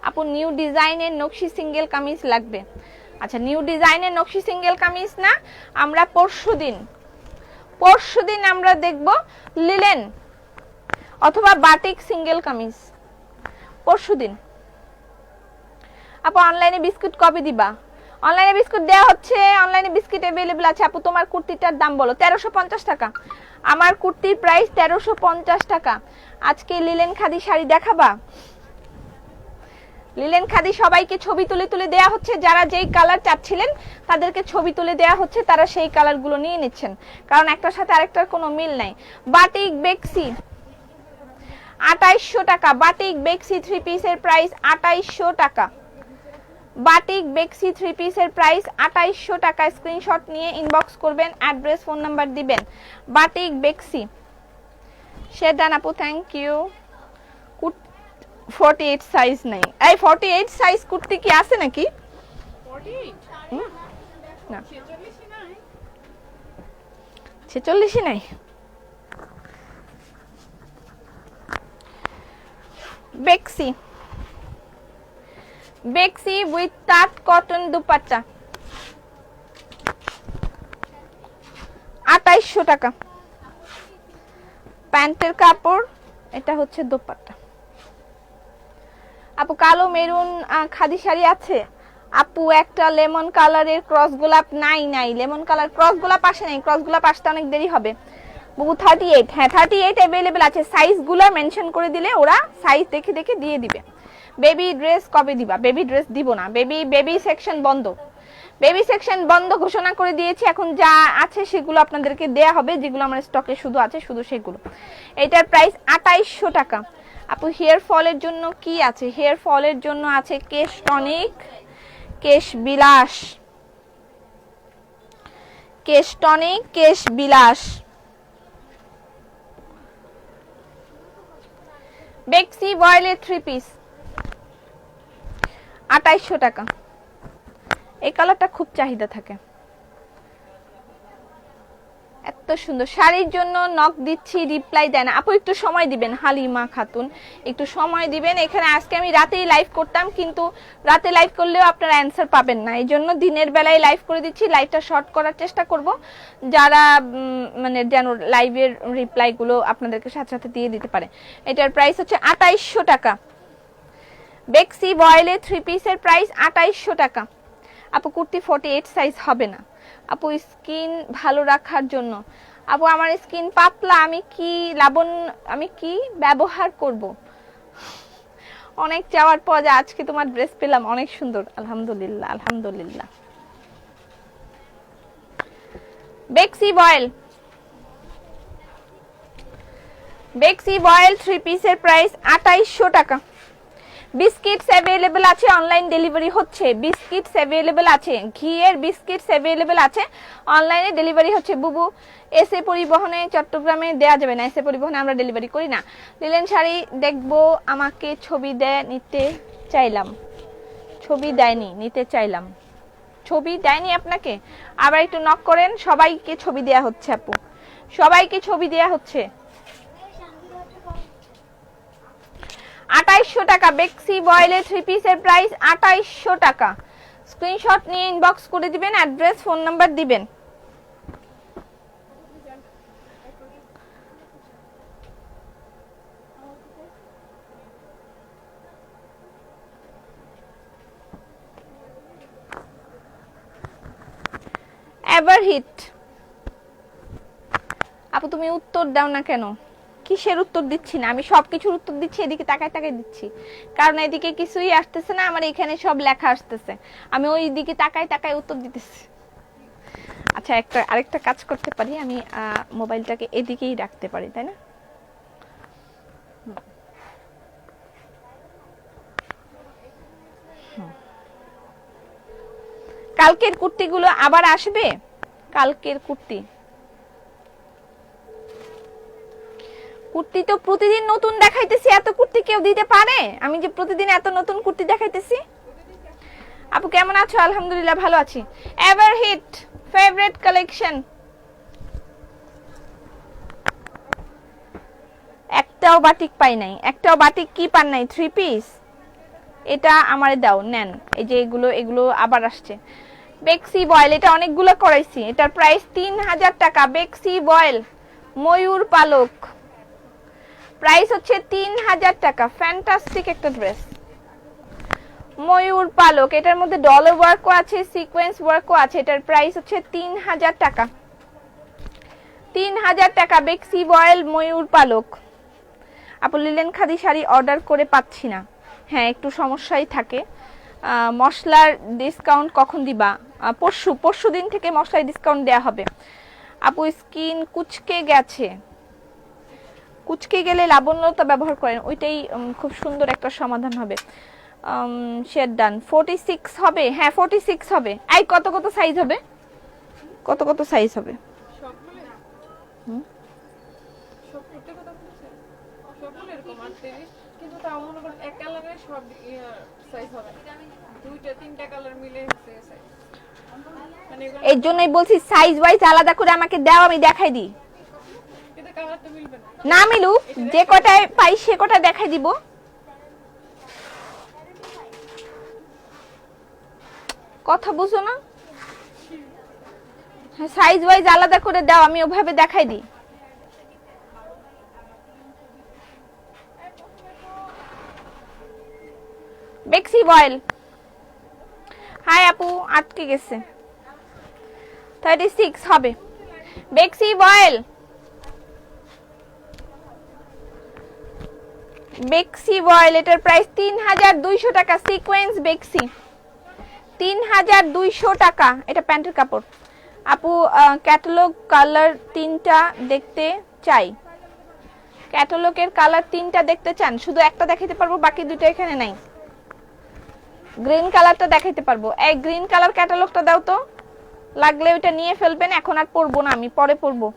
আপু নিউ ডিজাইনের নকশি সিঙ্গেল কামিজ লাগবে। আচ্ছা, নিউ ডিজাইনের নকশি সিঙ্গেল কামিজ না, আমরা পরশুদিন আমরা দেখব লিলেন অথবা বাটিক সিঙ্গেল কামিজ, পরশুদিন। আপু অনলাইনে বিস্কুট কবে দিবা? অনলাইনে বিস্কুট দেওয়া হচ্ছে, অনলাইনে বিস্কুট अवेलेबल আছে। আপু তোমার কুর্তিটার দাম বলো। 1350 টাকা আমার কুর্তির প্রাইস, 1350 টাকা। আজকে লিলেন খাদি শাড়ি দেখাবা? লিলেন খাদি সবাইকে ছবি তুলে তুলে দেয়া হচ্ছে, যারা যেই কালার চাচ্ছিলেন তাদেরকে ছবি তুলে দেয়া হচ্ছে, তারা সেই কালারগুলো নিয়ে নিচ্ছেন, কারণ একটার সাথে আরেকটার কোনো মিল নাই। বাটিক বেক্সি 2800 টাকা। বাটিক বেক্সি 3 পিসের প্রাইস 2800 টাকা। বাটিক বেক্সি 3 পিসের প্রাইস 2800 টাকা। স্ক্রিনশট নিয়ে ইনবক্স করবেন, অ্যাড্রেস ফোন নাম্বার দিবেন। বাটিক বেক্সি। শেরদান আপু থ্যাংক ইউ। 48 সাইজ নাই। এই 48 সাইজ কুর্তি কি আছে নাকি? 48 না, 46 নাই। 46 নাই। বেক্সি, বেক্সি উইথ তাঁত কটন দুপাট্টা 2800 টাকা। প্যান্টের কাপড়, এটা হচ্ছে দোপাট্টা। আপু কালো মেরুন খাদি শাড়ি আছে আপু? একটা লেমন কালারের ক্রস গোলাপ নাই, লেমন কালার ক্রস গোলাপ আসে নাই, ক্রস গোলাপ আসতে অনেক দেরি হবে। বুবু 38, হ্যাঁ 38 অ্যাভেলেবেল আছে। সাইজগুলো মেনশন করে দিলে ওরা সাইজ দেখে দেখে দিয়ে দিবে। বেবি ড্রেস কবে দিবা? বেবি ড্রেস দিব না, বেবি সেকশন বন্ধ, বেবি সেকশন বন্ধ ঘোষণা করে দিয়েছি। এখন যা আছে সেগুলো আপনাদেরকে দেয়া হবে, যেগুলো আমার স্টকে শুধু আছে শুধু সেগুলো। এটার প্রাইস 2800 টাকা। আপু হেয়ার ফলের জন্য কি আছে? হেয়ার ফলের জন্য আছে কেশ টনিক, কেশ বিলাস, কেশ টনিক, কেশ বিলাস। বেক্সি ভয়েলের 3 পিস 2800 টাকা। এই কালারটা খুব চাহিদা থাকে, এত সুন্দর। শাড়ির জন্য নক দিচ্ছি, রিপ্লাই দেয় না আপু। একটু সময় দিবেন হালিমা খাতুন, একটু সময় দিবেন। এখানে আজকে আমি রাতেই লাইভ করতাম, কিন্তু রাতে লাইভ করলেও আপনারা অ্যান্সার পাবেন না, এই জন্য দিনের বেলায় লাইভ করে দিচ্ছি। লাইভটা শর্ট করার চেষ্টা করব, যারা মানে যেন লাইভের রিপ্লাইগুলো আপনাদেরকে সাথে সাথে দিয়ে দিতে পারে। এটার প্রাইস হচ্ছে 2800 টাকা। বেক্সি ভয়েলের 3 পিসের প্রাইস 2800 টাকা। আপু কুর্তি 48 সাইজ হবে না আপু, স্কিন ভালো রাখার জন্য। আপু আমার স্কিন পাতলা, আমি কি ব্যবহার করব? অনেক চাওয়ার পর যে আজকে তোমার ড্রেস পেলাম, অনেক সুন্দর, আলহামদুলিল্লাহ আলহামদুলিল্লাহ। বেক্সি ভয়েল, বেক্সি ভয়েল 3 পিসের প্রাইস 2800 টাকা। বিস্কিটস অ্যাভেলেবল আছে, অনলাইন ডেলিভারি হচ্ছে। বিস্কিটস অ্যাভেলেবল আছে, ঘিয়ের বিস্কিটস অ্যাভেলেবল আছে, অনলাইনে ডেলিভারি হচ্ছে। বুবু এসএ পরিবহনে চট্টগ্রামে দেয়া যাবে না, এসএ পরিবহনে আমরা ডেলিভারি করি না। লিলেন শাড়ি দেখবো, আমাকে ছবি দেয়, নিতে চাইলাম। ছবি দেয়নি, নিতে চাইলাম। ছবি দেয়নি আপনাকে? আবার একটু নক করেন। সবাইকে ছবি দেয়া হচ্ছে আপু, সবাইকে ছবি দেয়া হচ্ছে। 2800 টাকা। বেক্সি ভয়েলের 3 পিসের প্রাইস 2800 টাকা। স্ক্রিনশট নিয়ে ইনবক্স করে দিবেন, অ্যাড্রেস ফোন নাম্বার দিবেন। এভারহিট আপু তুমি উত্তর দাও না কেন? কিসের উত্তর দিচ্ছি না? আমি সবকিছুর উত্তর দিচ্ছি, এদিকে তাকায় তাকায় দিচ্ছি, কারণ এদিকে কিছুই আসতেছে না, আমার এখানে সব লেখা আসতেছে, আমি ওই দিকে তাকায় তাকায় উত্তর দিতেছি। আচ্ছা আরেকটা কাজ করতে পারি, আমি মোবাইলটাকে এদিকেই রাখতে পারি, তাই না? কালকের কুর্তিগুলো আবার আসবে, কালকের কুর্তি তো প্রতিদিন নতুন দেখাইতেছি, এত কুর্তি কেউ দিতে পারে? আমি যে প্রতিদিন এত নতুন কুর্তি দেখাইতেছি। আপু কেমন আছো? আলহামদুলিল্লাহ ভালো আছি। এভারহিট ফেভারিট কালেকশন, একটাও বাটিক পাই নাই, একটাও বাটিক কি পান নাই? 3 পিস এটা আমারে দাও, নেন। এই যে এগুলো আবার আসছে। বেক্সি বয়েল, এটা অনেকগুলো করাইছি, এটার প্রাইস 3000 টাকা। বেক্সি বয়েল ময়ূর পালক, প্রাইস হচ্ছে 3000 টাকা। ফ্যান্টাস্টিক একটা ড্রেস, ময়ূর পালক, এটার মধ্যে ডলার ওয়ার্কও আছে, সিকোয়েন্স ওয়ার্কও আছে। এটার প্রাইস হচ্ছে 3000 টাকা। 3000 টাকা বেক্সি বয়েল ময়ূর পালক। আপু লিলেন খাদি শাড়ি অর্ডার করে পাচ্ছি না। হ্যাঁ একটু সমস্যাই থাকে। মশলার ডিসকাউন্ট কখন দিবা? পরশু দিন থেকে মশলায় ডিসকাউন্ট দেয়া হবে। আপু স্কিন কুচকে গেছে, কুচকে গেলে লাবণ্যতা ব্যবহার করেন, ওইটাই খুব সুন্দর একটা সমাধান হবে। শেড ডান 46 হবে, হ্যাঁ 46 হবে। এই কত কত সাইজ হবে? কত কত সাইজ হবে? কিন্তু তাও মনে করেন এক কালারের সব সাইজ হবে, দুইটা তিনটা কালার মিলে সাইজ। এই জন্যই বলছি সাইজ ওয়াইজ আলাদা করে আমাকে দাও, আমি দেখাই দিই। কিন্তু কালার তো মিলবে না, না মিলুক, যে কটায় পাই সে কটায় দেখাই দিব। কথা বুঝো না? হ্যাঁ সাইজ ওয়াইজ আলাদা করে দাও, আমি ওভাবে দেখাই দিই। বয়েল, হাই আপু আটকে গেছে, 36 হবে। বেক্সি বয়েল, বেক্সি বয়েল, এটার প্রাইস 3200 টাকা। সিকোয়েন্স বেক্সি 3200 টাকা। এটা প্যান্টের কাপড়। আপু ক্যাটালগ কালার 3টা দেখতে চাই। ক্যাটালগের কালার 3টা দেখতে চান? শুধু একটা দেখাইতে পারবো, বাকি দুটো এখানে নাই। গ্রিন কালারটা দেখাইতে পারবো। এই গ্রিন কালার ক্যাটালগটা দাও তো, লাগলে ওইটা নিয়ে ফেলবেন, এখন আর পরবো না, আমি পরে পরবো।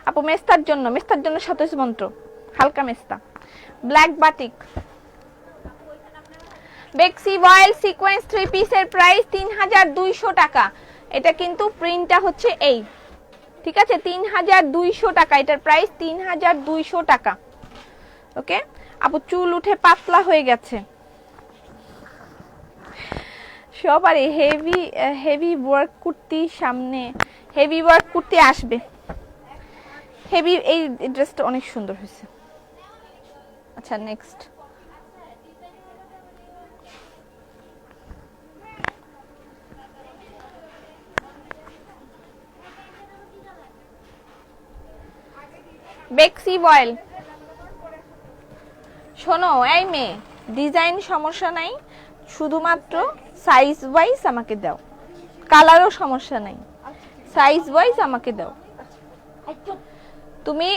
আপু মেস্তার জন্য, মেস্তার জন্য 27 মন্ত্র, হালকা মেস্তা। ব্ল্যাক বাটিক, বেক্সি বয়েল সিকোয়েন্স 3 পিসের প্রাইস 3200 টাকা। এটা কিন্তু প্রিন্টটা হচ্ছে এই, ঠিক আছে, 3200 টাকা। এটার প্রাইস 3200 টাকা। ওকে আপু, চুল উঠে পাতলা হয়ে গেছে সবারই। হেভি হেভি ওয়ার্ক কুর্তি, সামনে হেভি ওয়ার্ক কুর্তি আসবে। হেভি, এই ড্রেসটা অনেক সুন্দর হয়েছে। আচ্ছা নেক্সট, বেক্সি বয়েল। শোনো এই মেয়ে, ডিজাইন সমস্যা নাই, শুধুমাত্র সাইজ ওয়াইজ আমাকে দাও। কালারও সমস্যা নাই, সাইজ ওয়াইজ আমাকে দাও। তুমি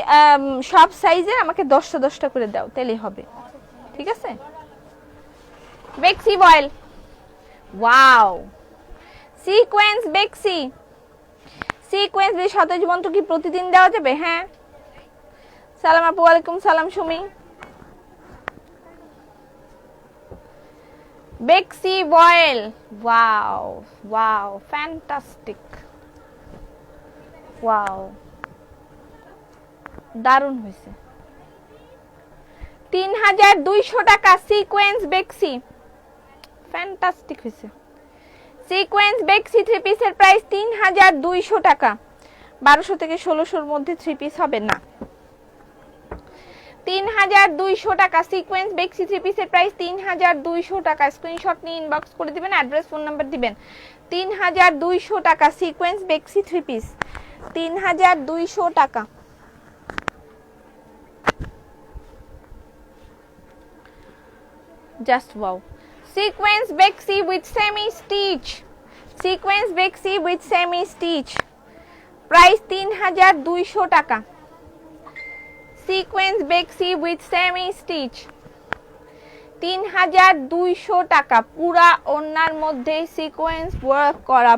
সব সাইজের আমাকে 10টা 10টা করে দাও, তাহলেই হবে, ঠিক আছে। বেক্সি বয়েল, ওয়াও, সিকোয়েন্স বেক্সি। সিকোয়েন্স 27 মন্ত্র কি প্রতিদিন দেওয়া যাবে? হ্যাঁ। সালাম আপু, ওয়ালাইকুম সালাম সুমি। বেক্সি voile, wow wow, fantastic, wow, দারুণ হয়েছে। 3200 টাকা। সিকোয়েন্স বেক্সি, ফ্যান্টাস্টিক হয়েছে। সিকোয়েন্স বেক্সি 3 পিসের প্রাইস 3200 টাকা। 1200 থেকে 1600-র মধ্যে 3 পিস হবে না। 3200 টাকা। সিকোয়েন্স বেক্সি 3 পিসের প্রাইস 3200 টাকা। স্ক্রিনশট নিয়ে ইনবক্স করে দিবেন, অ্যাড্রেস ফোন নাম্বার দিবেন। 3200 টাকা। সিকোয়েন্স বেক্সি 3 পিস 3200 টাকা। Just wow. সিকোয়েন্স বেক্সি উইথ সেমি স্টিচ, সিকোয়েন্স বেক্সি উইথ সেমি স্টিচ, প্রাইস 3200 টাকা। সিকোয়েন্স বেক্সি উইথ সেমি স্টিচ 3200 টাকা। পুরা ওন্নার মধ্যে সিকোয়েন্স ওয়ার্ক করা,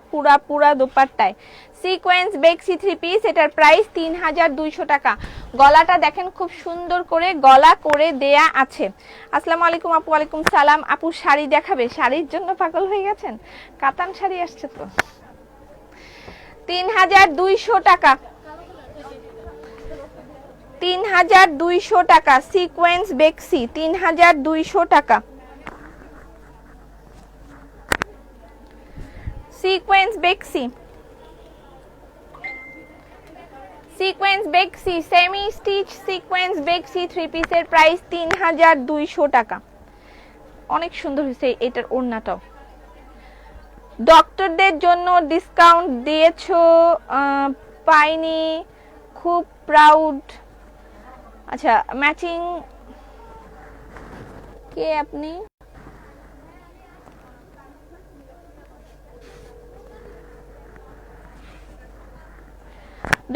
পুরা দোপাট্টায় সিকোয়েন্স বেক্সি 3 পিস, এটার প্রাইস 3200 টাকা। গলাটা দেখেন খুব সুন্দর করে গলা করে দেয়া আছে। আসসালামু আলাইকুম আপু। ওয়ালাইকুম সালাম। আপু শাড়ি দেখাবে? শাড়ির জন্য পাগল হয়ে গেছেন? কাতান শাড়ি আসছে তো। 3200 টাকা। 3200 টাকা। সিকোয়েন্স বেক্সি 3200 টাকা। সিকোয়েন্স বেক্সি, সিকোয়েন্স বেক্সি সেমি স্টিচ সিকোয়েন্স বেক্সি 3 পিসের প্রাইস 3200 টাকা। অনেক সুন্দর হয়েছে এটার ওড়নাটাও। ডক্টরদের জন্য ডিসকাউন্ট দিয়েছো পাইনি, খুব প্রাউড। আচ্ছা ম্যাচিং, কে আপনি?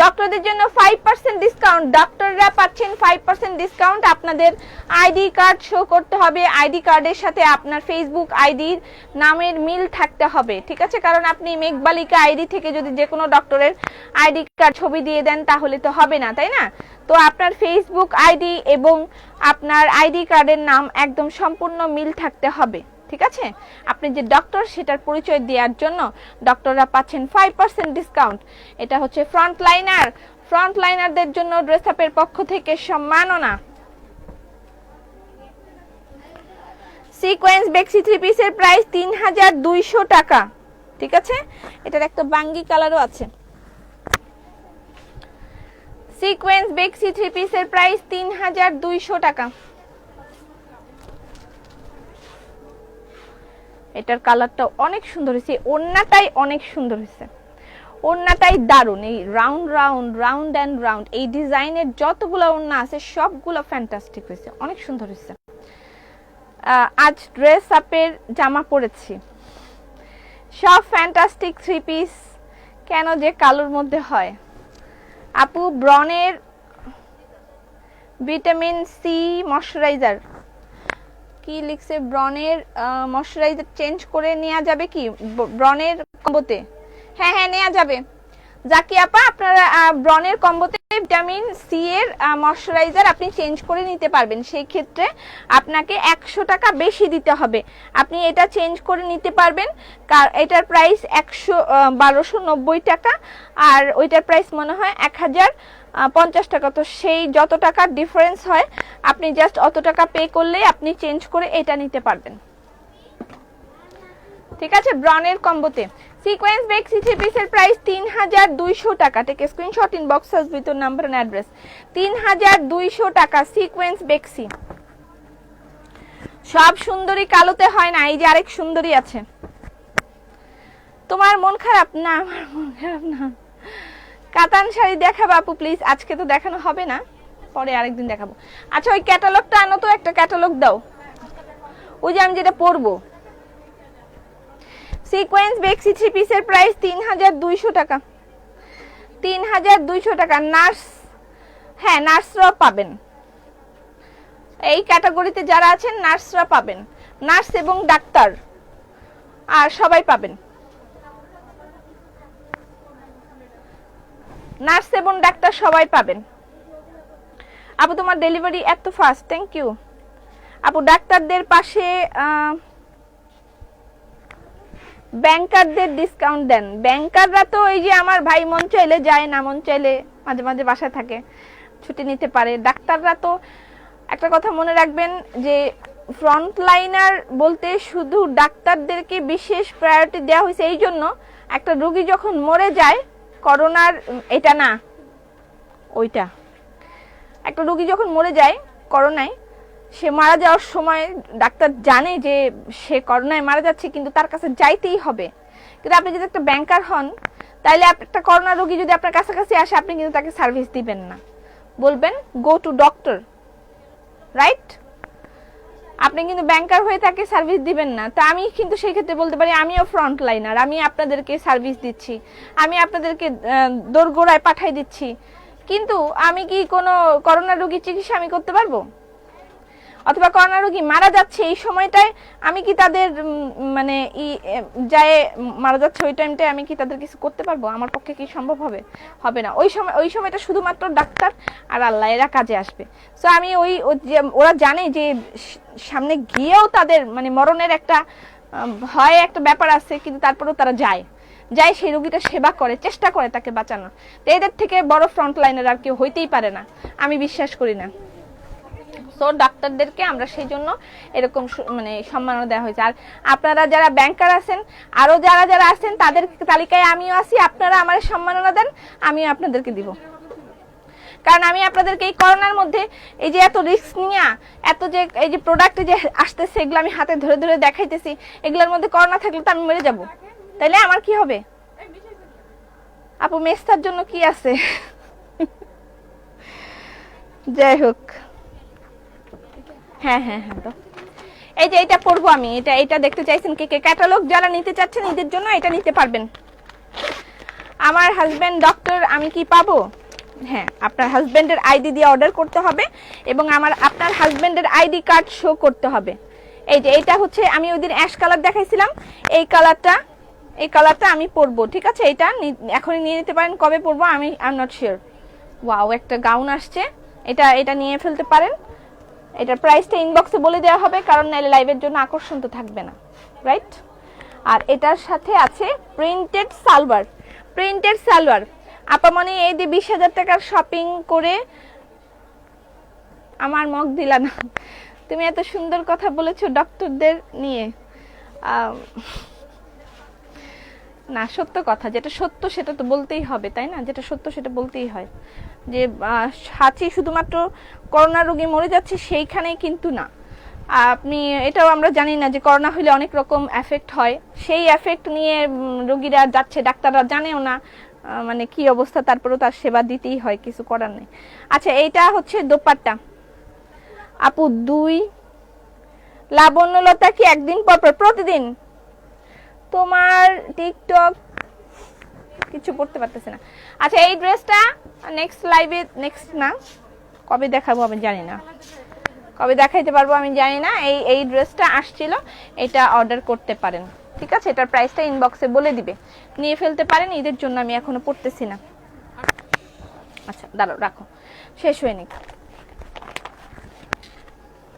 ডক্টরদের জন্য 5% ডিসকাউন্ট। ডক্টররা পাচ্ছেন 5% ডিসকাউন্ট। আপনাদের আইডি কার্ড শো করতে হবে, আইডি কার্ডের সাথে আপনার ফেসবুক আইডির নামের মিল থাকতে হবে, ঠিক আছে? কারণ আপনি মেঘবালিকা আইডি থেকে যদি যে কোনো ডক্টরের আইডি কার্ড ছবি দিয়ে দেন তাহলে তো হবে না, তাই না? তো আপনার ফেসবুক আইডি এবং আপনার আইডি কার্ডের নাম একদম সম্পূর্ণ মিল থাকতে হবে, ঠিক আছে? আপনি যে ডক্টর সেটার পরিচয় দেওয়ার জন্য ডক্টররা পাচ্ছেন 5% ডিসকাউন্ট। এটা হচ্ছে ফ্রন্টলাইনারদের জন্য ড্রেস আপের পক্ষ থেকে সম্মাননা। সিকোয়েন্স বেক্সি 3 পিসের প্রাইস 3200 টাকা, ঠিক আছে? এটার একটা বাঙ্গি কালারও আছে। সিকোয়েন্স বেক্সি 3 পিসের প্রাইস 3200 টাকা। এটার কালারটা অনেক সুন্দর হয়েছে, ওড়নাটাই অনেক সুন্দর হয়েছে, ওড়নাটাই দারুণ। এই round round round and round এই ডিজাইনের যতগুলো ওড়না আছে সবগুলো ফ্যান্টাস্টিক হয়েছে, অনেক সুন্দর হয়েছে। আজ ড্রেস আপের জামা পরেছি, সব ফ্যান্টাস্টিক থ্রি পিস, কেন যে কালোর মধ্যে হয়। আপু ব্রনের ভিটামিন সি ময়শ্চারাইজার কি লিখছে, ব্রনের ময়শ্চারাইজার চেঞ্জ করে নেওয়া যাবে কি ব্রনের কম্বোতে? হ্যাঁ হ্যাঁ নেওয়া যাবে জাকি আপা, আপনারা ব্রনের কম্বোতে ভিটামিন সি এর ময়শ্চারাইজার আপনি চেঞ্জ করে নিতে পারবেন। সেই ক্ষেত্রে আপনাকে 100 টাকা বেশি দিতে হবে, আপনি এটা চেঞ্জ করে নিতে পারবেন। এটার প্রাইস 1290 টাকা আর ওইটার প্রাইস মনে হয় 1050 টাকা। তো সেই যত টাকার ডিফারেন্স হয় আপনি জাস্ট অত টাকা পে করলেই আপনি চেঞ্জ করে এটা নিতে পারবেন, ঠিক আছে। ব্রনের কম্বোতে সিকোয়েন্স বেক্সি থ্রি পিসের প্রাইস 3200 টাকা। Take screenshot inbox us with your number and address. 3200 টাকা সিকোয়েন্স বেক্সি। সব সুন্দরী কালোতে হয় না, এই যে আরেক সুন্দরী আছে। তোমার মন খারাপ না? আমার মন খারাপ না। কাতান শাড়ি দেখাবো আপু প্লিজ, আজকে তো দেখানো হবে না, পরে আরেকদিন দেখাবো। আচ্ছা ওই ক্যাটালগটা আনো তো, একটা ক্যাটালগ দাও, ওই যে আমি যেটা পরবো। সিকোয়েন্স বেক্সি থ্রি পিসের প্রাইস 3200 টাকা। 3200 টাকা। নার্স, হ্যাঁ নার্সরাও পাবেন, এই ক্যাটাগরিতে যারা আছেন নার্সরা পাবেন, নার্স এবং ডাক্তার আর সবাই পাবেন, নার্স এবং ডাক্তার সবাই পাবেন। আপু তোমার ডেলিভারি এত ফাস্ট, থ্যাংক ইউ আপু। ডাক্তারদের পাশে ব্যাংকারদের ডিসকাউন্ট দেন। ব্যাংকাররা তো এই যে আমার ভাই মন চাইলে যায় না, মন চাইলে মাঝে মাঝে বাসায় থাকে, ছুটি নিতে পারে। ডাক্তাররা তো একটা কথা মনে রাখবেন যে ফ্রন্ট লাইনার বলতে শুধু ডাক্তারদেরকে বিশেষ প্রায়োরিটি দেওয়া হয়েছে এই জন্য, একটা রোগী যখন মরে যায় করোনার, এটা না ওইটা, একটা রোগী যখন মরে যায় করোনায়, সে মারা যাওয়ার সময় ডাক্তার জানে যে সে করোনায় মারা যাচ্ছে কিন্তু তার কাছে যাইতেই হবে। কিন্তু আপনি যদি একটা ব্যাংকার হন তাহলে একটা করোনা রোগী যদি আপনার কাছাকাছি আসে আপনি কিন্তু তাকে সার্ভিস দিবেন না, বলবেন গো টু ডক্টর, রাইট? আপনি কিন্তু ব্যাংকার হয়ে তাকে সার্ভিস দিবেন না। তা আমি কিন্তু সেই ক্ষেত্রে বলতে পারি আমিও ফ্রন্ট লাইনার, আমি আপনাদেরকে সার্ভিস দিচ্ছি, আমি আপনাদেরকে দোরগোড়ায় পাঠাই দিচ্ছি, কিন্তু আমি কি কোনো করোনা রোগীর চিকিৎসা আমি করতে পারবো? অথবা করোনা রোগী মারা যাচ্ছে এই সময়টায় আমি কি তাদের মানে যায় মারা যাচ্ছে ওই টাইমটায় আমি কি তাদের কিছু করতে পারবো? আমার পক্ষে কি সম্ভব হবে? হবে না। ওই সময়টা শুধুমাত্র ডাক্তার আর আল্লাহ এরা কাজে আসবে। সো আমি ওরা জানে যে সামনে গিয়েও তাদের মানে মরণের একটা ভয় একটা ব্যাপার আছে, কিন্তু তারপরেও তারা যায় সেই রোগীটা সেবা করে, চেষ্টা করে তাকে বাঁচানো। তো এদের থেকে বড় ফ্রন্ট লাইনের আর কেউ হইতেই পারে না, আমি বিশ্বাস করি না। তো ডাক্তারদেরকে আমরা সেই জন্য এরকম মানে সম্মাননা দেওয়া হয়েছে। আর আপনারা যারা ব্যাংকার আছেন, আরো যারা যারা আছেন তাদের তালিকায় আমিও আছি, আপনারা আমার সম্মাননা দেন, আমিও আপনাদেরকে দিব। কারণ আমি আপনাদেরকে এই করোনার মধ্যে এই যে এত রিস্ক নিয়ে এত যে এই যে প্রোডাক্টে যে আসতেছে এগুলো আমি হাতে ধরে ধরে দেখাইতেছি, এগুলোর মধ্যে করোনা থাকলে তো আমি মরে যাব, তাইলে আমার কি হবে? আপু মেস্তার জন্য কি আছে? যাই হোক, হ্যাঁ হ্যাঁ হ্যাঁ, তো এই যে এটা পড়বো আমি, এটা দেখতে চাইছেন কে কে? ক্যাটালগ যারা নিতে চাচ্ছেন ঈদের জন্য এটা নিতে পারবেন। আমার হাজবেন্ড ডক্টর, আমি কি পাবো? হ্যাঁ, আপনার হাজবেন্ডের আইডি দিয়ে অর্ডার করতে হবে এবং আপনার হাজবেন্ডের আইডি কার্ড শো করতে হবে। এই যে এটা হচ্ছে আমি ওই দিন অ্যাশ কালার দেখাইছিলাম, এই কালারটা আমি পরবো, ঠিক আছে? এটা এখনই নিয়ে নিতে পারেন, কবে পরবো আমি I am not sure. Wow, একটা গাউন আসছে, এটা নিয়ে ফেলতে পারেন। এটার প্রাইসটা ইনবক্সে বলে দেওয়া হবে, কারণ নাইলে লাইভের জন্য আকর্ষণ তো থাকবে না, রাইট? আর এটার সাথে আছে প্রিন্টেড সালোয়ার। আপামনি এই দিয়ে 20,000 টাকার শপিং করে আমার মগ দিলা না। তুমি এত সুন্দর কথা বলেছো ডক্টরদের নিয়ে। না, সত্য কথা, যেটা সত্য সেটা তো বলতেই হবে, তাই না? যেটা সত্য সেটা বলতেই হয়। যে হাঁচি শুধুমাত্র করোনা রোগী মরে যাচ্ছে সেইখানেই কিন্তু না, আপনি এটাও আমরা জানি না যে করোনা হলে অনেক রকম এফেক্ট হয়, সেই এফেক্ট নিয়ে রোগীরা যাচ্ছে, ডাক্তাররা জানেও না মানে কি অবস্থা, তারপরেও তার সেবা দিতেই হয়, কিছু করার নেই। আচ্ছা এইটা হচ্ছে দোপাট্টা আপু 2। লাবণ্যলতা কি একদিন পর পর? প্রতিদিন। তোমার টিকটক কিছু পড়তে পারতেছে না। আচ্ছা এই ড্রেসটা নেক্সট লাইভে, নেক্সট না কবে দেখাবো আমি জানি না, কবে দেখাইতে পারবো আমি জানি না। এই ড্রেসটা আসছিল, এটা অর্ডার করতে পারেন, ঠিক আছে? এটার প্রাইসটা ইনবক্সে বলে দিবে, নিয়ে ফেলতে পারেন। ঈদের জন্য আমি এখনো পড়তেছি না। আচ্ছা দাঁড়াও, রাখো, শেষ হয়নি।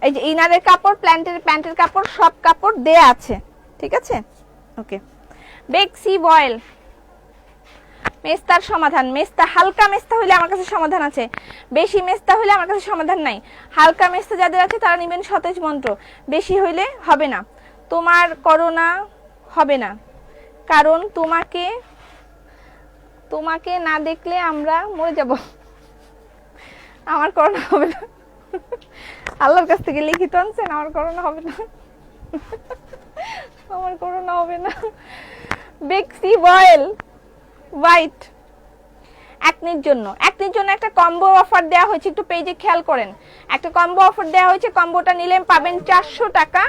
এই যে ইনারের কাপড়, প্যান্টের কাপড়, সব কাপড় দেয়া আছে, ঠিক আছে? ওকে। বেক্সি বয়েল মেস্তার সমাধান। মেস্তা, হালকা মেস্তা হইলে আমার কাছে সমাধান আছে, বেশি মেস্তা হইলে আমার কাছে সমাধান নাই। হালকা মেস্তা যাদের আছে তারা নেবেন সতেজ মন্ত্র, বেশি হইলে হবে না। তোমার করোনা হবে না, কারণ তোমাকে না দেখলে আমরা মরে যাব। আমার করোনা হবে না, আল্লাহর কাছ থেকে লিখিত আনছেন, আমার করোনা হবে না, আমার করোনা হবে না। বেক্সি বয়েল হোয়াইট একনির জন্য একটা কম্বো অফার দেওয়া হয়েছে, একটু পেজে খেয়াল করেন। একটা কম্বো অফার দেওয়া হয়েছে, কম্বোটা নিলে পাবেন 400 টাকা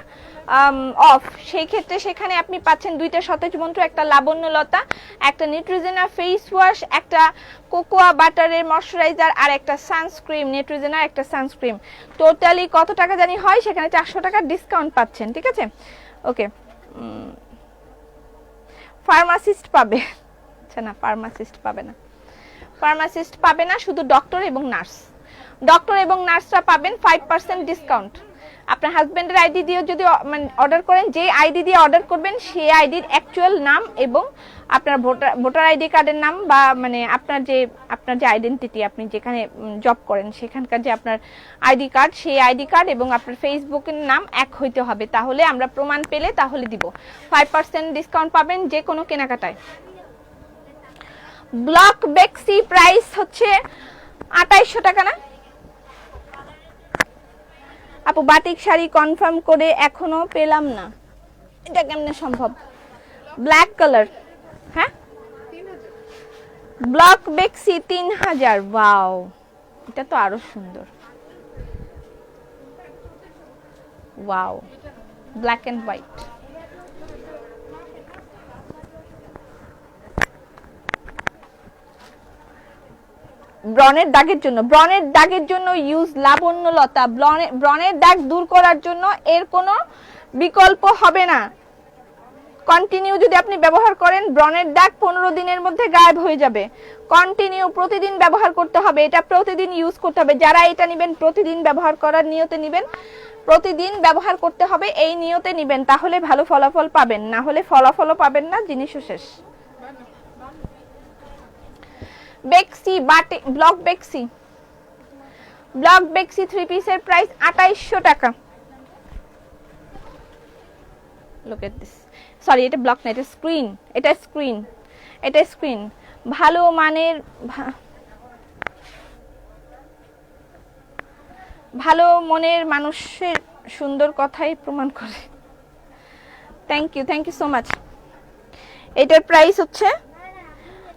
অফ। সেই ক্ষেত্রে সেখানে আপনি পাচ্ছেন 2টা সতেজ মন্ত্র, একটা লাবণ্যলতা, একটা নিউট্রিজেনা ফেস ওয়াশ, একটা কোকোয়া বাটারের ময়শ্চারাইজার, আর একটা সানস্ক্রিন, নিউট্রিজেনার একটা সানস্ক্রিন। টোটালি কত টাকা জানি হয়, সেখানে 400 টাকা ডিসকাউন্ট পাচ্ছেন, ঠিক আছে? ওকে। ফার্মাসিস্ট পাবে, আচ্ছা না ফার্মাসিস্ট পাবে না, ফার্মাসিস্ট পাবে না, শুধু ডক্টর এবং নার্স। ডক্টর এবং নার্সরা পাবেন 5% ডিসকাউন্ট। আপনার হাজবেন্ডের আইডি দিয়ে যদি অর্ডার করেন, যে আইডি দিয়ে অর্ডার করবেন সেই আইডির অ্যাকচুয়াল নাম এবং আপনার ভোটার আইডি কার্ডের নাম, বা মানে আপনার যে আইডেন্টিটি, আপনি যেখানে জব করেন সেখানকার যে আপনার আইডি কার্ড, সেই আইডি কার্ড এবং আপনার ফেসবুকের নাম এক হইতে হবে, তাহলে আমরা প্রমাণ পেলে তাহলে দিব। 5% ডিসকাউন্ট পাবেন যে কোনো কেনাকাটায়। ব্লক বেক্সি প্রাইস হচ্ছে 2800 টাকা না আপু? বাটিক শাড়ি কনফার্ম করে এখনো পেলাম না, এটা কেমনে সম্ভব? ব্ল্যাক কালার, হ্যাঁ ব্লক বেক্সি 3000। ওয়াও, এটা তো আরো সুন্দর। Wow, black and white. ব্রণের দাগের জন্য ইউজ লাবণ্যলতা। ব্রণের দাগ দূর করার জন্য এর কোনো বিকল্প হবে না। কন্টিনিউ যদি আপনি ব্যবহার করেন, ব্রণের দাগ 15 দিনের মধ্যে গায়েব হয়ে যাবে। কন্টিনিউ প্রতিদিন ব্যবহার করতে হবে, এটা প্রতিদিন ইউজ করতে হবে। যারা এটা নেবেন প্রতিদিন ব্যবহার করার নিয়তে নেবেন, প্রতিদিন ব্যবহার করতে হবে এই নিয়তে নেবেন, তাহলে ভালো ফলাফল পাবেন, না হলে ফলাফলও পাবেন না, জিনিসও শেষ। বেক্সি বাটি, ব্লক বেক্সি 3 পিসের প্রাইস 2800 টাকা। লুক এট দিস, সরি এটা ব্লক না, এটা স্ক্রিন। ভালো মানের, ভালো মনের মানুষের সুন্দর কথাই প্রমাণ করে। Thank you so much. এটার প্রাইস হচ্ছে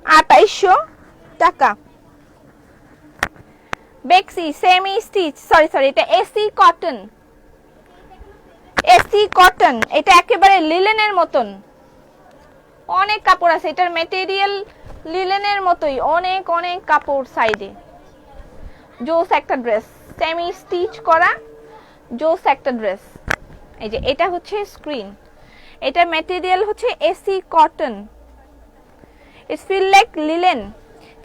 2800 টাকা। বেক্সি সেমি স্টিচ, সরি এটা এসি কটন, এটা একেবারে লিলেনের মতন। অনেক কাপড় আছে, এটার ম্যাটেরিয়াল লিলেনের মতোই, অনেক কাপড় সাইডে। জোস একটা ড্রেস, সেমি স্টিচ করা জোস একটা ড্রেস। এই যে এটা হচ্ছে স্ক্রিন, এটার ম্যাটেরিয়াল হচ্ছে AC cotton, it's feel like linen.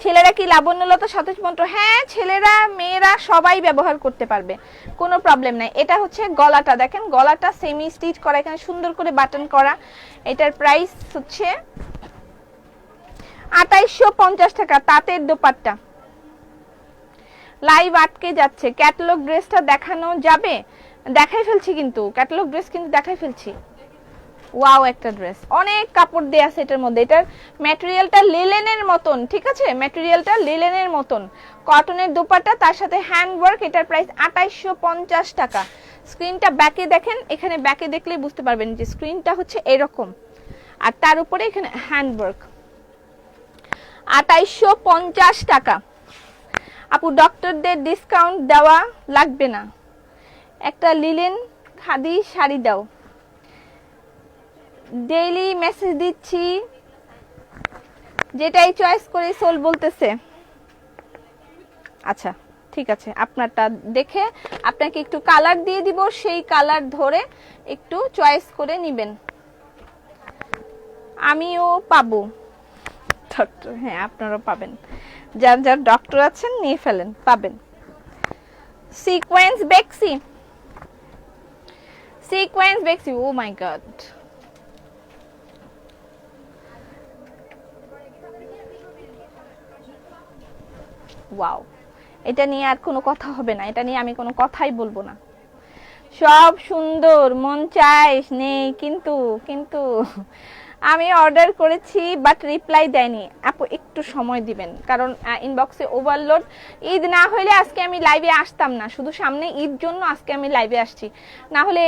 ছেলেরা কি লাবণ্যলতা সতেজ মন্ত্র? হ্যাঁ, ছেলেরা মেয়েরা সবাই ব্যবহার করতে পারবে, কোনো প্রবলেম নাই। এটা হচ্ছে গলাটা, দেখেন গলাটা সেমি স্টিচ করা, এখানে সুন্দর করে বাটন করা। এটার প্রাইস হচ্ছে 2850 টাকা। তাঁতের দোপাট্টা। লাইভ আটকে যাচ্ছে, ক্যাটালগ ড্রেসটা দেখানো যাবে? দেখাই ফেলছি, কিন্তু ক্যাটালগ ড্রেস কিন্তু দেখাই ফেলছি। ওয়াও, একটা ড্রেস, অনেক কাপড় দেয়া আছে এটার মধ্যে। এটার ম্যাটেরিয়ালটা লিলেনের মতন, ঠিক আছে? ম্যাটেরিয়ালটা লিলেনের মতন, কটনের দোপাট্টা, তার সাথে হ্যান্ড ওয়ার্ক। এটার প্রাইস 2850 টাকা। স্ক্রিনটা ব্যাকে দেখেন, এখানে ব্যাকে দেখলেই বুঝতে পারবেন যে স্ক্রিনটা হচ্ছে এরকম, আর তার উপরে এখানে হ্যান্ডওয়ার্ক। 2850 টাকা। আপু ডক্টরদের ডিসকাউন্ট দেওয়া লাগবে না, একটা লিলেন খাদি শাড়ি দাও। ডেইলি মেসেজ দিচ্ছি, যেটাই চয়েস করে সোল বলতেছে। আচ্ছা ঠিক আছে, আপনারটা দেখে আপনাকে একটু কালার দিয়ে দিব, সেই কালার ধরে একটু চয়েস করে নেবেন। আমিও পাবো ডক্টর, হ্যাঁ আপনারাও পাবেন, যার যার ডক্টর আছেন নিয়ে ফেলেন, পাবেন। সিকোয়েন্স বেক্সি, সিকোয়েন্স বেক্সি, ও মাই গড, ওয়াও, এটা নিয়ে আর কোনো কথা হবে না, এটা নিয়ে আমি কোনো কথাই বলবো না। সব সুন্দর, মন চায় নেই, কিন্তু কিন্তু আমি অর্ডার করেছি বাট রিপ্লাই দেয়নি। আপু একটু সময় দিবেন, কারণ ইনবক্সে ওভারলোড। ঈদ না হইলে আজকে আমি লাইভে আসতাম না, শুধু সামনে ঈদ জন্য আজকে আমি লাইভে আসছি, না হলে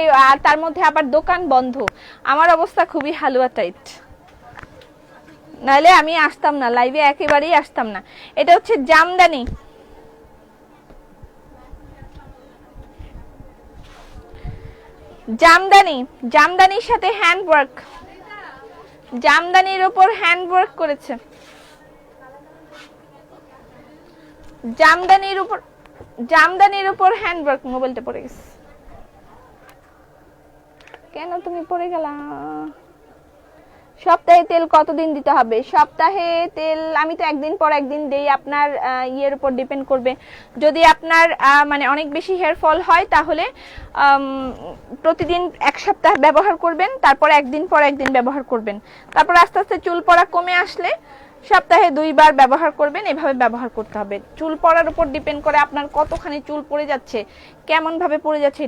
তার মধ্যে আবার দোকান বন্ধ, আমার অবস্থা খুবই হালুয়া টাইট, নাহলে আমি আসতাম না লাইভে, একেবারেই আসতাম না। এটা হচ্ছে জামদানি, জামদানি, জামদানির সাথে হ্যান্ডওয়ার্ক, জামদানির উপর হ্যান্ডওয়ার্ক করেছে, জামদানির উপর, জামদানির উপর হ্যান্ডওয়ার্ক। মোবাইলটা পড়ে গেছে কেন, তুমি পড়ে গেলা? সপ্তাহে তেল কতদিন দিতে হবে? সপ্তাহে তেল আমি তো একদিন পর একদিন দেই, আপনার ইয়ের উপর ডিপেন্ড করবে। যদি আপনার মানে অনেক বেশি হেয়ার ফল হয় তাহলে প্রতিদিন এক সপ্তাহ ব্যবহার করবেন, তারপর একদিন পর একদিন ব্যবহার করবেন, তারপর আস্তে আস্তে চুল পড়া কমে আসলে সপ্তাহে 2 বার ব্যবহার করবেন, এভাবে ব্যবহার করতে হবে। চুল পড়ার উপর ডিপেন্ড করে আপনার কতখানি চুল পড়ে যাচ্ছে, কেমন ভাবে পড়ে যাচ্ছে।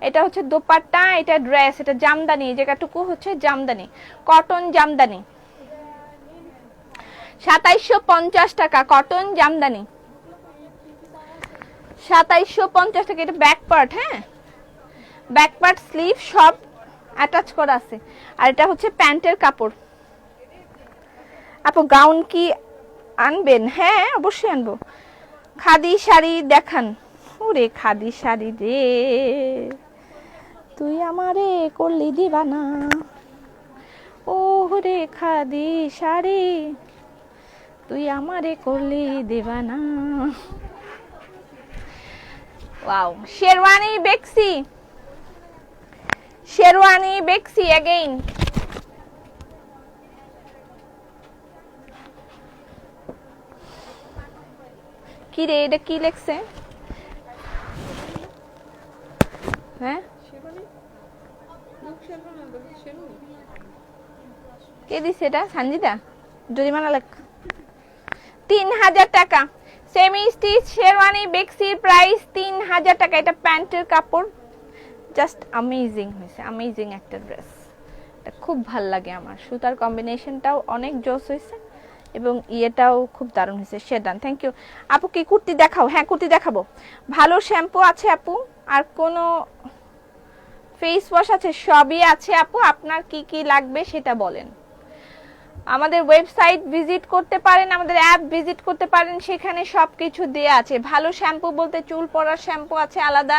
এটা হচ্ছে দোপাট্টা, এটা ড্রেস, এটা জামদানি, এই জায়গাটুকু হচ্ছে জামদানি, কটন জামদানি। 2750 টাকা কটন জামদানি, 2750 টাকা। এটা ব্যাক পার্ট, হ্যাঁ ব্যাক পার্ট, স্লিভ সব অ্যাটাচ করা আছে। আর এটা হচ্ছে প্যান্টের কাপড়। আপু গাউন কি আনবেন? হ্যাঁ অবশ্যই আনবো। খাদি শাড়ি দেখান। ওরে খাদি শাড়ি রে, তুই আমারে করলি দিবানা, ও রে খাদি শাড়ি তুই আমারে করলি দিবানা। ওয়াও, শেরওয়ানি বেক্সি, শেরওয়ানি বেক্সি अगेन। কি রে, এটা কি লেখছে? হ্যাঁ কে দিছে এটা? সঞ্জিতা? জরিমানা লেখ। 3000 টাকা সেমি স্টিচ শেরওয়ানি বেক্সির প্রাইস 3000 টাকা। এটা প্যান্টের কাপড়, জাস্ট অ্যামেজিং হয়েছে, অ্যামেজিং একটা ড্রেস। এটা খুব ভাল লাগে আমার, সুতার কম্বিনেশনটাও অনেক জোস হয়েছে এবং ইয়েটাও খুব দারুণ হয়েছে। শেরডান, থ্যাংক ইউ। আপু কি কুর্তি দেখাও? হ্যাঁ কুর্তি দেখাবো। ভালো শ্যাম্পু আছে আপু, আর কোনো ফেস ওয়াশ আছে? সবই আছে আপু, আপনার কি কি লাগবে সেটা বলেন। আমাদের ওয়েবসাইট ভিজিট করতে পারেন, আমাদের অ্যাপ ভিজিট করতে পারেন, সেখানে সবকিছু দেয়া আছে। ভালো শ্যাম্পু বলতে চুল পড়ার শ্যাম্পু আছে আলাদা,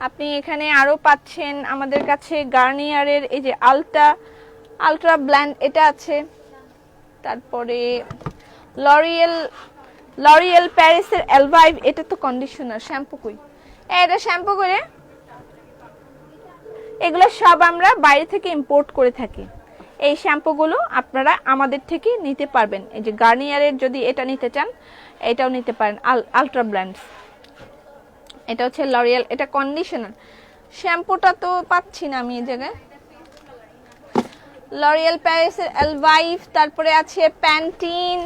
আপনি এখানে আরো পাচ্ছেন আমাদের কাছে গার্নিয়ারের এই যে আলট্রা ব্ল্যান্ড এটা আছে, তারপরে লরিয়েল প্যারিসের এলভাইভ, এটা তো কন্ডিশনার। শ্যাম্পু কই? এটা শ্যাম্পু করে, এগুলো সব আমরা বাইরে থেকে ইম্পোর্ট করে থাকি। এই শ্যাম্পুগুলো আপনারা আমাদের থেকে নিতে পারবেন। এই যে গার্নিয়ারের যদি এটা নিতে চান এটাও নিতে পারেন, আলট্রা ব্ল্যান্ডস। এটা হচ্ছে লরিয়েল, এটা কন্ডিশনার। শ্যাম্পুটা তো পাচ্ছি না আমি এই জায়গায়। লরিয়েল প্যারিসের এলভাইভ, তারপরে আছে প্যান্টিন,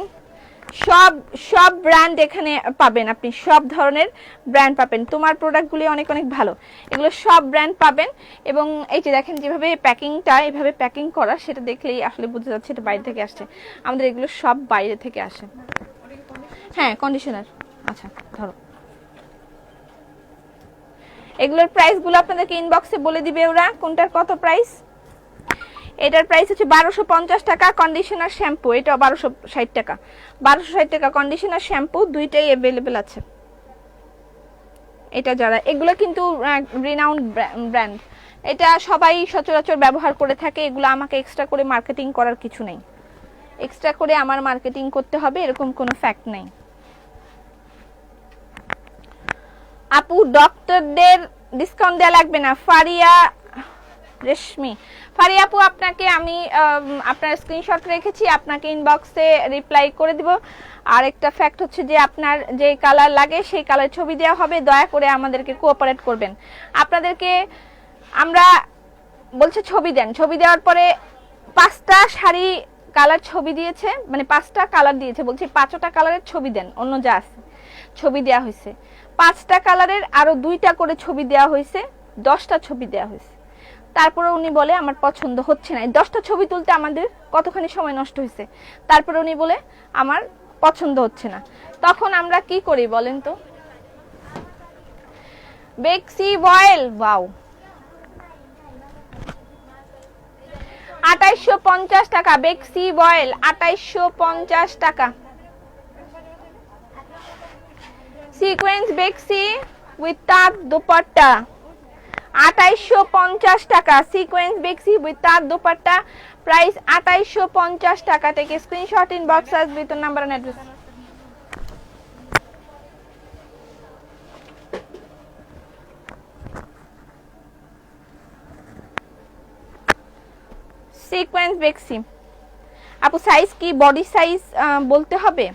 সব ব্র্যান্ড এখানে পাবেন, আপনি সব ধরনের ব্র্যান্ড পাবেন। তোমার প্রোডাক্টগুলি অনেক অনেক ভালো, এগুলো সব ব্র্যান্ড পাবেন। এবং এই যে দেখেন যেভাবে প্যাকিংটা, এভাবে প্যাকিং করা, সেটা দেখলেই আসলে বোঝা যাচ্ছে এটা বাইরে থেকে আসছে। আমাদের এগুলো সব বাইরে থেকে আসে। হ্যাঁ কন্ডিশনার, আচ্ছা ধরো এগুলোর প্রাইসগুলো আপনাদেরকে ইনবক্সে বলে দিবে ওরা কোনটার কত প্রাইস। এটার প্রাইস হচ্ছে 1250 টাকা কন্ডিশনার শ্যাম্পু, এটা 1260 টাকা। 1260 টাকা কন্ডিশনার শ্যাম্পু, দুইটাই অ্যাভেলেবেল আছে। এটা যারা এগুলো কিন্তু রিনাউন্ড ব্র্যান্ড, এটা সবাই সচরাচর ব্যবহার করে থাকে। এগুলো আমাকে এক্সট্রা করে মার্কেটিং করার কিছু নেই, এক্সট্রা করে আমার মার্কেটিং করতে হবে এরকম কোনো ফ্যাক্ট নেই। আপু ডক্টরদের ডিসকাউন্ট দেওয়া লাগবে না। ফারিয়া রেশমি, ফারিয়া আপু আপনাকে আমি আপনার স্ক্রিনশট রেখেছি, আপনাকে ইনবক্সে রিপ্লাই করে দিব। আর একটা ফ্যাক্ট হচ্ছে যে আপনার যে কালার লাগে সেই কালার ছবি দেওয়া হবে, দয়া করে আমাদেরকে কোঅপারেট করবেন। আপনাদেরকে আমরা বলছে ছবি দেন, ছবি দেওয়ার পরে 5টা শাড়ি কালার ছবি দিয়েছে, মানে 5টা কালার দিয়েছে, বলছে 5টা কালারের ছবি দেন, অন্য যা আছে ছবি দেওয়া হয়েছে। 5টা কালারের আরো 2টা করে ছবি দেওয়া হয়েছে, 10টা ছবি দেওয়া হয়েছে। তারপরে উনি বলে আমার পছন্দ হচ্ছে না। 10টা ছবি তুলতে আমাদের কতখানি সময় নষ্ট হয়েছে, তারপরে উনি বলে আমার পছন্দ হচ্ছে না। তখন আমরা কি করি বলেন তো? বেক্সি অয়েল, ওয়াও, 2850 টাকা। বেক্সি অয়েল 2850 টাকা। সিকোয়েন্স বেক্সি উইথ তাঁত দুপাট্টা 2850 টাকা। সিকোয়েন্স বেক্সি উইথ তাঁত দুপাট্টা, প্রাইস 2850 টাকা। থেকে screenshot inbox us with number and address. Sequence বেক্সি আপু সাইজ কি বডি সাইজ বলতে হবে?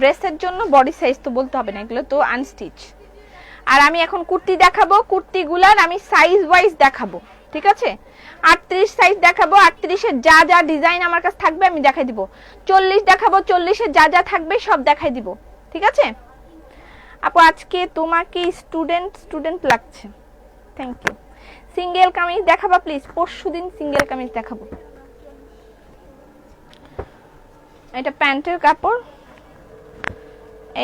ড্রেসের জন্য বডি সাইজ তো বলতে হবে না, এগুলো তো আনস্টিচ। আর আমি এখন কুর্তি দেখাবো, কুর্তিগুলার আমি সাইজ ওয়াইজ দেখাবো, ঠিক আছে? 38 সাইজ দেখাবো, 38 এর যা যা ডিজাইন আমার কাছে থাকবে আমি দেখাই দিব। 40 দেখাবো, 40 এর যা যা থাকবে সব দেখাই দিব, ঠিক আছে? আপু আজকে তোমাকে স্টুডেন্ট লাগছে, থ্যাংক ইউ। সিঙ্গেল কামিজ দেখাবা প্লিজ, পরশুদিন সিঙ্গেল কামিজ দেখাবো। এটা প্যান্টের কাপড়,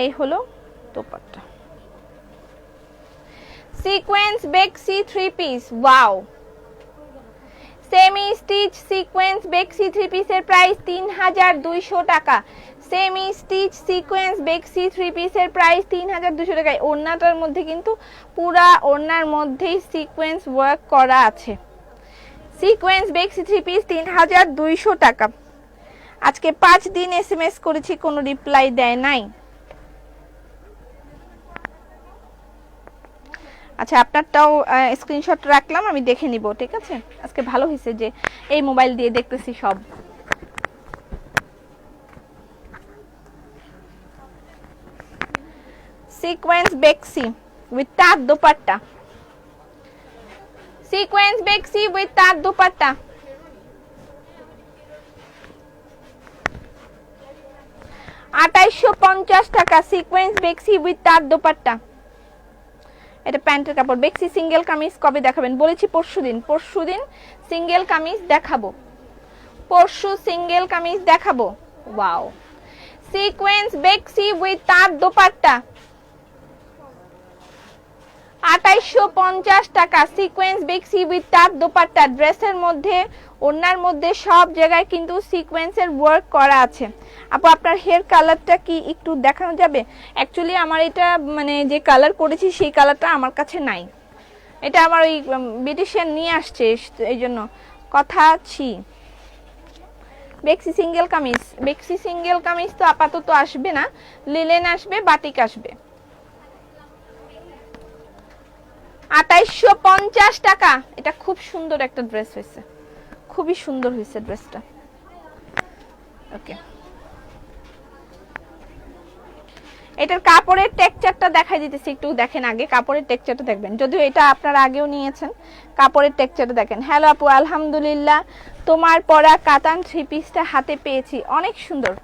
এই হলো দোপাট্টা। সিকোয়েন্স বেক্সি 3 piece, wow. Semi stitch sequence বেক্সি 3 পিসের প্রাইস 3200 টাকা। সেমি স্টিচ সিকোয়েন্স বেক্সি 3 পিসের প্রাইস 3200 টাকা। ওড়নাটার মধ্যে কিন্তু পুরা ওড়নার মধ্যেই সিকোয়েন্স ওয়ার্ক করা আছে। সিকোয়েন্স বেক্সি 3 পিস 3200 টাকা। আজকে 5 দিন এসএমএস করেছি, কোনো রিপ্লাই দেয় নাই। আচ্ছা আপনারটাও স্ক্রিনশট রাখলাম, আমি দেখে নিব, ঠিক আছে? আজকে ভালো হয়েছে যে এই মোবাইল দিয়ে দেখতেছি সব। সিকোয়েন্স বেক্সি উইথ তাঁত দুপাট্টা। সিকোয়েন্স বেক্সি উইথ তাঁত দুপাট্টা, 2850 টাকা। সিকোয়েন্স বেক্সি উইথ তাঁত দুপাট্টা। এটা প্যান্টের কাপড়। বেক্সি সিঙ্গেল কামিজ কবে দেখাবেন? বলেছি পরশুদিন। পরশুদিন সিঙ্গেল কামিজ দেখাবো, পরশু সিঙ্গেল কামিজ দেখাবো। ওয়াও, সিকোয়েন্স বেক্সি উইথ তাঁত দোপাট্টা 2850 টাকা। সিকোয়েন্স বেক্সি উইথ তাঁত দোপাট্টা। ড্রেসের মধ্যে ওড়নার মধ্যে সব জায়গায় কিন্তু সিকোয়েন্সের ওয়ার্ক করা আছে। আপু আপনার হেয়ার কালারটা কি একটু দেখানো যাবে? অ্যাকচুয়ালি আমার এটা মানে যে কালার করেছি সেই কালারটা আমার কাছে নাই, এটা আমার ওই বিউটিশিয়ান নিয়ে আসছে, এই জন্য কথা ছি। বেক্সি সিঙ্গেল কামিজ, বেক্সি সিঙ্গেল কামিজ তো আপাতত আসবে না, লিলেন আসবে, বাটিক আসবে। 2850 টাকা। এটা খুব সুন্দর একটা ড্রেস হয়েছে, খুবই সুন্দর হয়েছে ড্রেসটা। ওকে, এটার কাপড়ের টেক্সচারটা দেখাই দিতেছি, একটু দেখেন আগে কাপড়ের টেক্সচারটা দেখবেন, যদিও এটা আপনারা আগেও নিয়েছেন। কাপড়ের টেক্সচারটা দেখেন। হ্যালো আপু, আলহামদুলিল্লাহ, তোমার পরা কাতান 3 পিসটা হাতে পেয়েছি, অনেক সুন্দর।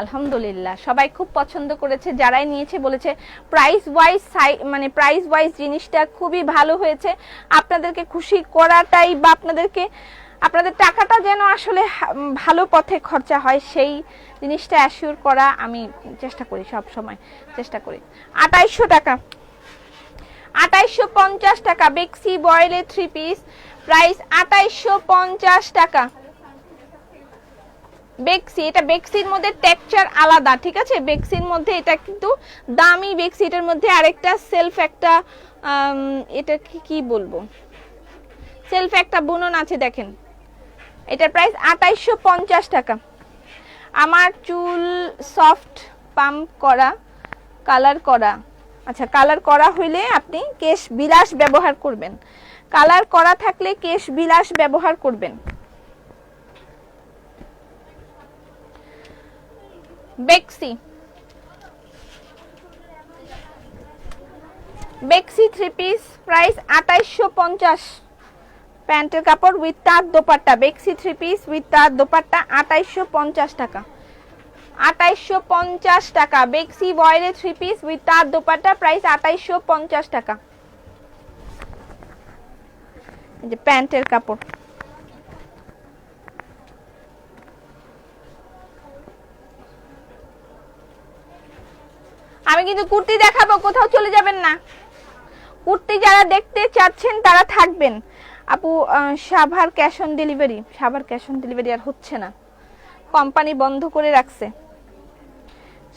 আলহামদুলিল্লাহ, সবাই খুব পছন্দ করেছে, যারাই নিয়েছে বলেছে প্রাইস ওয়াইজ মানে প্রাইস ওয়াইজ জিনিসটা খুবই ভালো হয়েছে। আপনাদেরকে খুশি করাটাই বা আপনাদের টাকাটা যেন আসলে ভালো পথে খরচা হয় সেই জিনিসটা অ্যাসিওর করা আমি চেষ্টা করি, সব সময় চেষ্টা করি। 2800 টাকা, 2850 টাকা। বেক্সি বয়েলের 3 পিস প্রাইস 2850 টাকা। বেক্সি, এটা বেক্সির মধ্যে টেক্সচার আলাদা, ঠিক আছে? বেক্সির মধ্যে এটা কিন্তু দামি বেক্সি। এটার মধ্যে আরেকটা সেলফ একটা এটা কি বলবো, সেলফ একটা বুনন আছে দেখেন। এটার প্রাইস 2850 টাকা। আমার চুল সফট পাম্প করা, কালার করা, আচ্ছা কালার করা হইলে আপনি কেশ বিলাস ব্যবহার করবেন। কালার করা থাকলে কেশ বিলাস ব্যবহার করবেন। বেক্সি, বেক্সি 3 পিস প্রাইস 2850। প্যান্টের কাপড় উইথ তার দোপাট্টা। বেক্সি 3 পিস উইথ তার দোপাট্টা 2850 টাকা। 2850 টাকা। বেক্সি বয়েলের 3 পিস উইথ তার দোপাট্টা প্রাইস 2850 টাকা। এই যে প্যান্টের কাপড়। আমি কিন্তু কুর্তি দেখাবো, কোথাও চলে যাবেন না। কুর্তি যারা দেখতে চাচ্ছেন তারা থাকবেন। আপু Savar cash on delivery, Savar cash on delivery আর হচ্ছে না, কোম্পানি বন্ধ করে রাখছে।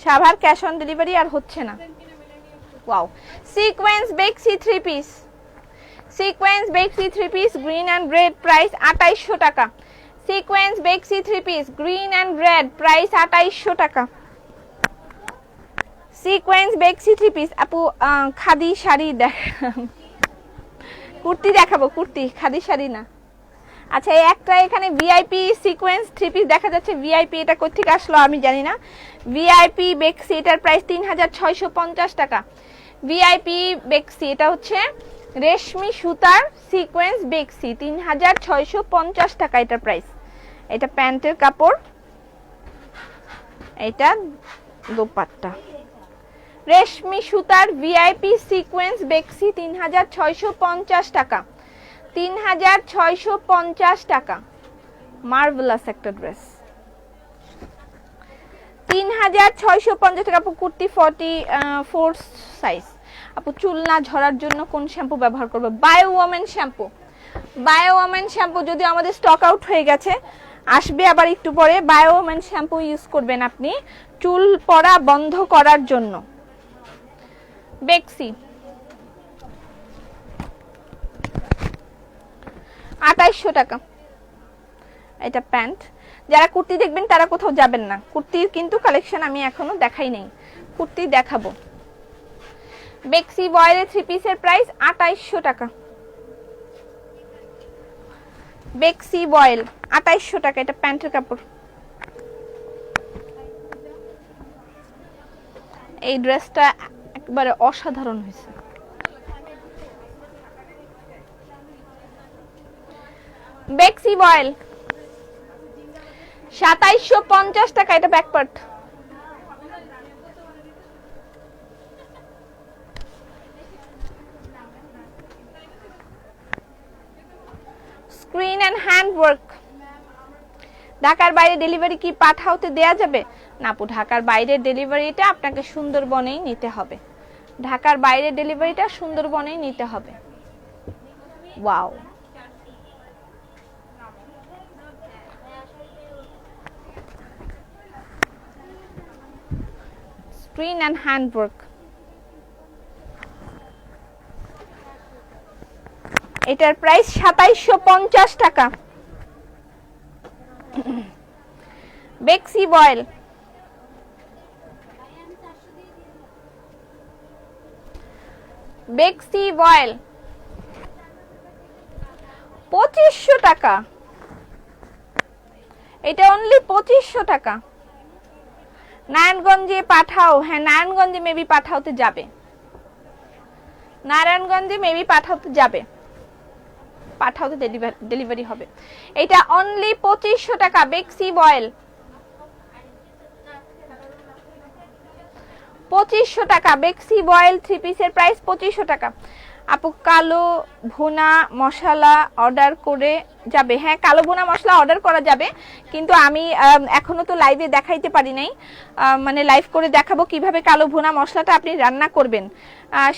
সাভার ক্যাশ অন ডেলিভারি আর হচ্ছে না। ওয়াও, সিকোয়েন্স বেক্সি 3 পিস, সিকোয়েন্স বেক্সি 3 piece green and red price 2800 টাকা। সিকোয়েন্স বেক্সি 3 piece green and red price 2800 টাকা। সিকোয়েন্স বেক্সি 3 পিস। আপু খাদি শাড়ি দেখ, কুর্তি দেখাবো, কুর্তি, খাদি শাড়ি না। আচ্ছা এই একটা এখানে ভিআইপি সিকোয়েন্স 3 পিস দেখা যাচ্ছে। ভিআইপি এটা কোথা থেকে আসলো আমি জানি না। ভিআইপি বেক্সি, এটার প্রাইস 3650 টাকা। ভিআইপি বেক্সি, এটা হচ্ছে রেশমি সুতার সিকোয়েন্স বেক্সি 3650 টাকা এটার প্রাইস। এটা প্যান্টের কাপড়, এটা দোপাট্টা। রেশমি সুতার ভিআইপি সিকোয়েন্স বেক্সি 3650 টাকা। 3650 টাকা। মার্ভেলাস একটা ড্রেস। 3650 টাকা। আপু কুর্তি 44 সাইজ। আপু চুল না ঝরার জন্য কোন শ্যাম্পু ব্যবহার করব? Bio women shampoo. Bio women shampoo যদি আমাদের স্টক আউট হয়ে গেছে, আসবে আবার একটু পরে। বায়ো ওমেন শ্যাম্পু ইউজ করবেন আপনি চুল পড়া বন্ধ করার জন্য। বেক্সি 2800 টাকা। এটা প্যান্ট। যারা কুর্তি দেখবেন তারা কোথাও যাবেন না। কুর্তির কিন্তু কালেকশন আমি এখনো দেখাই নাই, কুর্তি দেখাবো। বেক্সি বয়েলের 3 পিসের প্রাইস 2800 টাকা। বেক্সি বয়েল 2800 টাকা। এটা প্যান্টের কাপড়। এই ড্রেসটা একবারে অসাধারণ হয়েছে। বেক্সি বয়েল 2750 টাকা। এটা back part. Screen and hand work. ঢাকার বাইরে ডেলিভারি কি পাঠাওতে দেয়া যাবে? না আপু, ঢাকার বাইরের ডেলিভারিটা আপনাকে সুন্দরবনেই নিতে হবে। ঢাকার বাইরের ডেলিভারিটা সুন্দরবনেই নিতে হবে। Wow, screen and hand work. এটার প্রাইস 2750 টাকা। বেক্সি বয়েল বেক্সি বয়েল 2500 টাকা। এটা অনলি 2500 টাকা। নারায়ণগঞ্জে পাঠাও। হ্যাঁ নারায়ণগঞ্জে মেবি পাঠাওতে যাবে, নারায়ণগঞ্জে মেবি পাঠাওতে যাবে, পাঠাওতে ডেলিভারি হবে। এটা অনলি 2500 টাকা। বেক্সি বয়েল 2500 টাকা। বেক্সি বয়েল 3 পিসের প্রাইস 2500 টাকা। আপু কালো ভুনা মশলা অর্ডার করে যাবে? হ্যাঁ, কালো ভুনা মশলা অর্ডার করা যাবে, কিন্তু আমি এখনো তো লাইভে দেখাইতে পারি নাই, মানে লাইভ করে দেখাবো কিভাবে কালো ভুনা মশলাটা আপনি রান্না করবেন।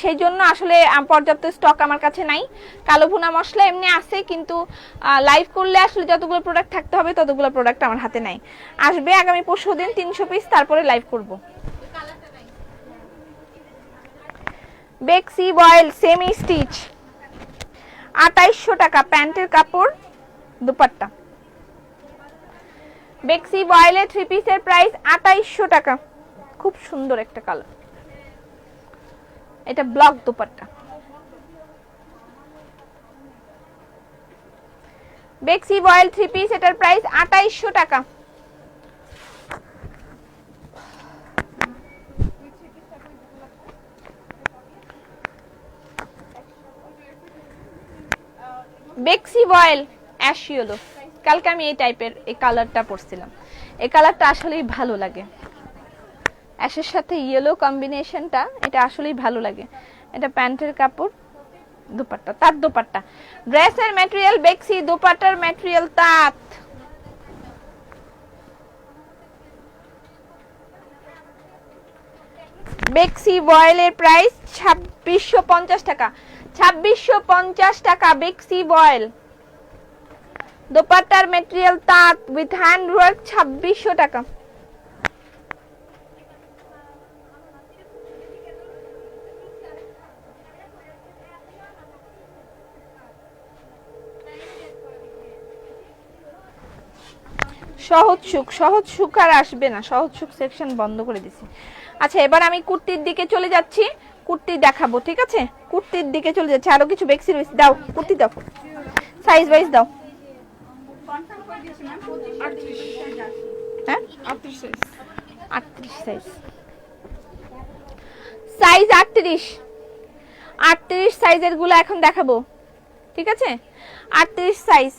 সেই জন্য আসলে পর্যাপ্ত স্টক আমার কাছে নাই। কালো ভুনা মশলা এমনি আছে, কিন্তু লাইভ করলে আসলে যতগুলো প্রোডাক্ট থাকতে হবে ততগুলো প্রোডাক্ট আমার হাতে নাই। আসবে আগামী পরশুদিন 300 পিস, তারপরে লাইভ করব। বেক্সি বয়েল সেমি স্টিচ 2800 টাকা, প্যান্টের কাপড়, দুপাট্টা। বেক্সি বয়েলের 3 পিসের প্রাইস 2800 টাকা। খুব সুন্দর একটা কালার, এটা ব্লক দুপাট্টা। বেক্সি বয়েল 3 পিস, এটার প্রাইস 2800 টাকা। বেক্সি বয়েল অ্যাশ ইয়েলো, কালকে আমি এই টাইপের এই কালারটা পরছিলাম, এই কালারটা আসলেই ভালো লাগে, অ্যাশের সাথে ইয়েলো কম্বিনেশনটা, এটা আসলেই ভালো লাগে। এটা প্যান্টের কাপড়, দুপাট্টা, তাঁত দুপাট্টা। ড্রেসের ম্যাটেরিয়াল বেক্সি, দুপাট্টার ম্যাটেরিয়াল তাঁত। বেক্সি বয়েলের প্রাইস 2650 টাকা, 2650 টাকা বেক্সি বয়েল। দোপাট্টার ম্যাটেরিয়াল তাঁত উইথ হ্যান্ড ওয়ার্ক, 2600 টাকা। সহজ সুখ আর আসবে না, সহজ সুখ সেকশন বন্ধ করে দিছি। আচ্ছা, এবার আমি কুর্তির দিকে চলে যাচ্ছি, কুর্তি দেখাবো, ঠিক আছে? কুর্তির দিকে চলে যাচ্ছি, আরো কিছু বেক্সি রয়েছে, দাও কুর্তি দাও, সাইজ ওয়াইজ দাও। হ্যাঁ 38 সাইজ, 38 সাইজ, সাইজ 38 সাইজের গুলো এখন দেখাবো, ঠিক আছে? 38 সাইজ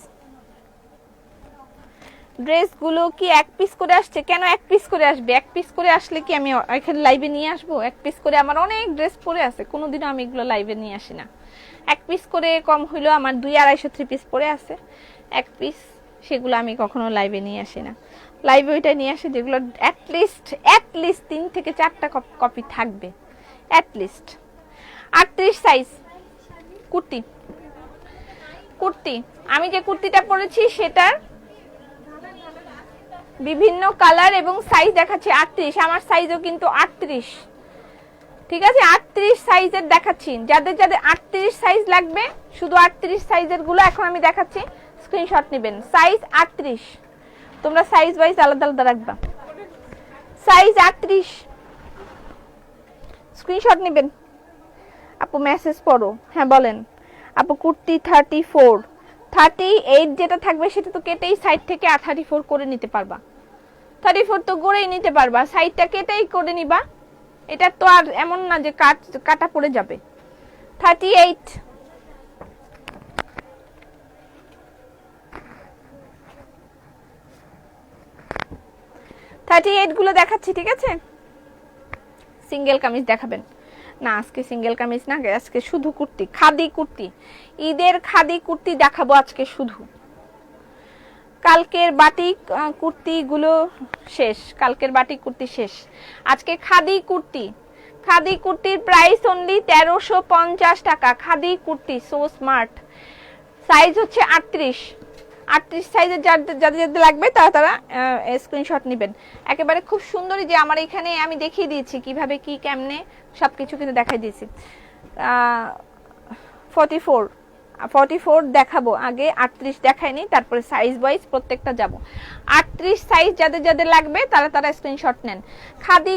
ড্রেসগুলো কি এক পিস করে আসছে? কেন এক পিস করে আসবে? এক পিস করে আসলে কি আমি এখানে লাইভে নিয়ে আসবো? এক পিস করে আমার অনেক ড্রেস পরে আছে, কোনোদিনও আমি এগুলো লাইভে নিয়ে আসি না। এক পিস করে কম হইলেও আমার 200-250 3 পিস পরে আছে, এক পিস, সেগুলো আমি কখনো লাইভে নিয়ে আসি না। লাইভে ওইটা নিয়ে আসি যেগুলো অ্যাটলিস্ট 3 থেকে 4টা কপি থাকবে, অ্যাটলিস্ট। 38 সাইজ কুর্তি, আমি যে কুর্তিটা পরেছি সেটার বিভিন্ন কালার এবং সাইজ দেখাচ্ছি। 38, আমার সাইজও কিন্তু 38, ঠিক আছে? 38 সাইজের দেখাচ্ছি, যাদের 38 সাইজ লাগবে, শুধু 38 সাইজের গুলো এখন আমি দেখাচ্ছি, স্ক্রিনশট নেবেন। সাইজ 38, তোমরা সাইজ ওয়াইজ আলাদা আলাদা রাখবা। সাইজ 38, স্ক্রিনশট নেবেন। আপু মেসেজ পড়ো, হ্যাঁ বলেন। আপু কুর্তি 38 যেটা থাকবে সেটা তো কেটেই সাইড থেকে 34 করে নিতে পারবা, 34 তো গড়েই নিতে পারবা, সাইডটা কেটেই করে নিবা, এটা তো আর এমন না যে কাটা পড়ে যাবে। 38 গুলো দেখাচ্ছি, ঠিক আছে? সিঙ্গেল কামিজ দেখাবেন না আজকে? সিঙ্গেল কামিজ না, আজকে শুধু কুর্তি, খাদি কুর্তি, ঈদের খাদি কুর্তি দেখাবো আজকে শুধু। কালকের বাটিক কুর্তি গুলো শেষ, কালকের বাটিক কুর্তি শেষ, আজকে খাদি কুর্তির প্রাইস অনলি 1350 টাকা। Khadi kurti, so smart. Size হচ্ছে 38 সাইজের, যাদের লাগবে তারা স্ক্রিনশট নেবেন। একেবারে খুব সুন্দরী, যে আমার এখানে আমি দেখিয়ে দিয়েছি কিভাবে কি কেমনে সবকিছু কিন্তু দেখাই দিয়েছি। 44 দেখাবো আগে, 38 দেখাইনি, তারপরে সাইজ ওয়াইজ প্রত্যেকটা যাব। 38 সাইজ যাদের লাগবে তারা স্ক্রিনশট নেন। খাদি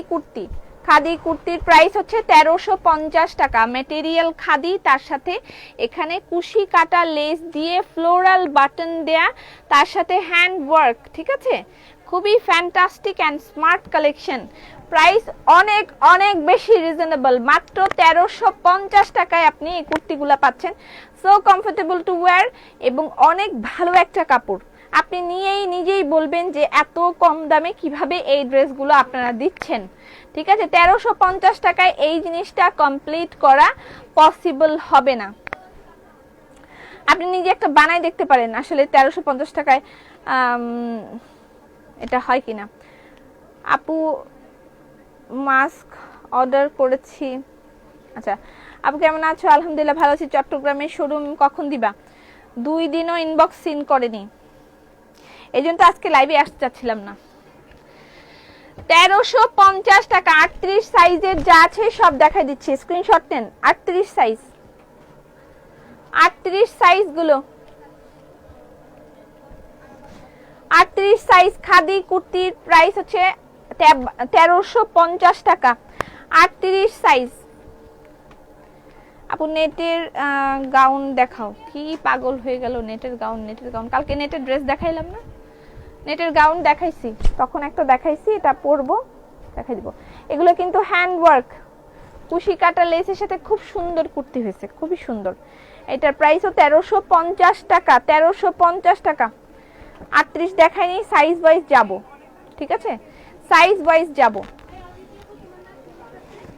কুর্তির প্রাইস হচ্ছে 1350 টাকা। ম্যাটেরিয়াল খাদি, তার সাথে এখানে কুশি কাটা লেস দিয়ে ফ্লোরাল বাটন দেয়া, তার সাথে হ্যান্ড ওয়ার্ক, ঠিক আছে? খুবই fantastic and smart collection. Price অনেক অনেক বেশি রিজনেবল, মাত্র 1350 টাকায় আপনি এই কুর্তিগুলো পাচ্ছেন। সো কমফোর্টেবল টু ওয়্যার এবং অনেক ভালো একটা কাপড়। আপনি নিজেই বলবেন যে এত কম দামে কিভাবে এই ড্রেসগুলো আপনারা দিচ্ছেন। ঠিক আছে, 1350 টাকায় এই জিনিসটা কমপ্লিট করা পসিবল হবে না। আপনি নিজে একটা বানাই দেখতে পারেন আসলে 1350 টাকায় এটা হয় কিনা। আপু মাস্ক অর্ডার করেছি। আচ্ছা আপু কেমন আছো? আলহামদুলিল্লাহ ভালো আছি। চট্টগ্রামের শোরুম কখন দিবা? 2 দিনও ইনবক্স সিন করেনি, এই জন্য তো আজকে লাইভে আসতে চাচ্ছিলাম না। 1350 টাকা 38 সাইজের যা আছে সব দেখাই দিচ্ছি, স্ক্রিনশট নেন। 38 সাইজ, 38 সাইজ গুলো, 38 সাইজ খাদি কুর্তির প্রাইস হচ্ছে 1350 টাকা 38 সাইজ। আপু নেটের গাউন দেখাও। কি পাগল হয়ে গেল, নেটের গাউন নেটের গাউন, কালকে নেটের ড্রেস দেখাইলাম না, নেটের গাউন দেখাইছি, তখন একটা দেখাইছি, এটা পরবো দেখাই দিব। এগুলো কিন্তু হ্যান্ড ওয়ার্ক, কুশি কাটা লেসের সাথে খুব সুন্দর কুর্তি হয়েছে, খুবই সুন্দর। এটার প্রাইসও 1350 টাকা 1350 টাকা। 38 দেখাইনি, সাইজ ওয়াইজ যাব, ঠিক আছে, সাইজ ওয়াইজ যাব।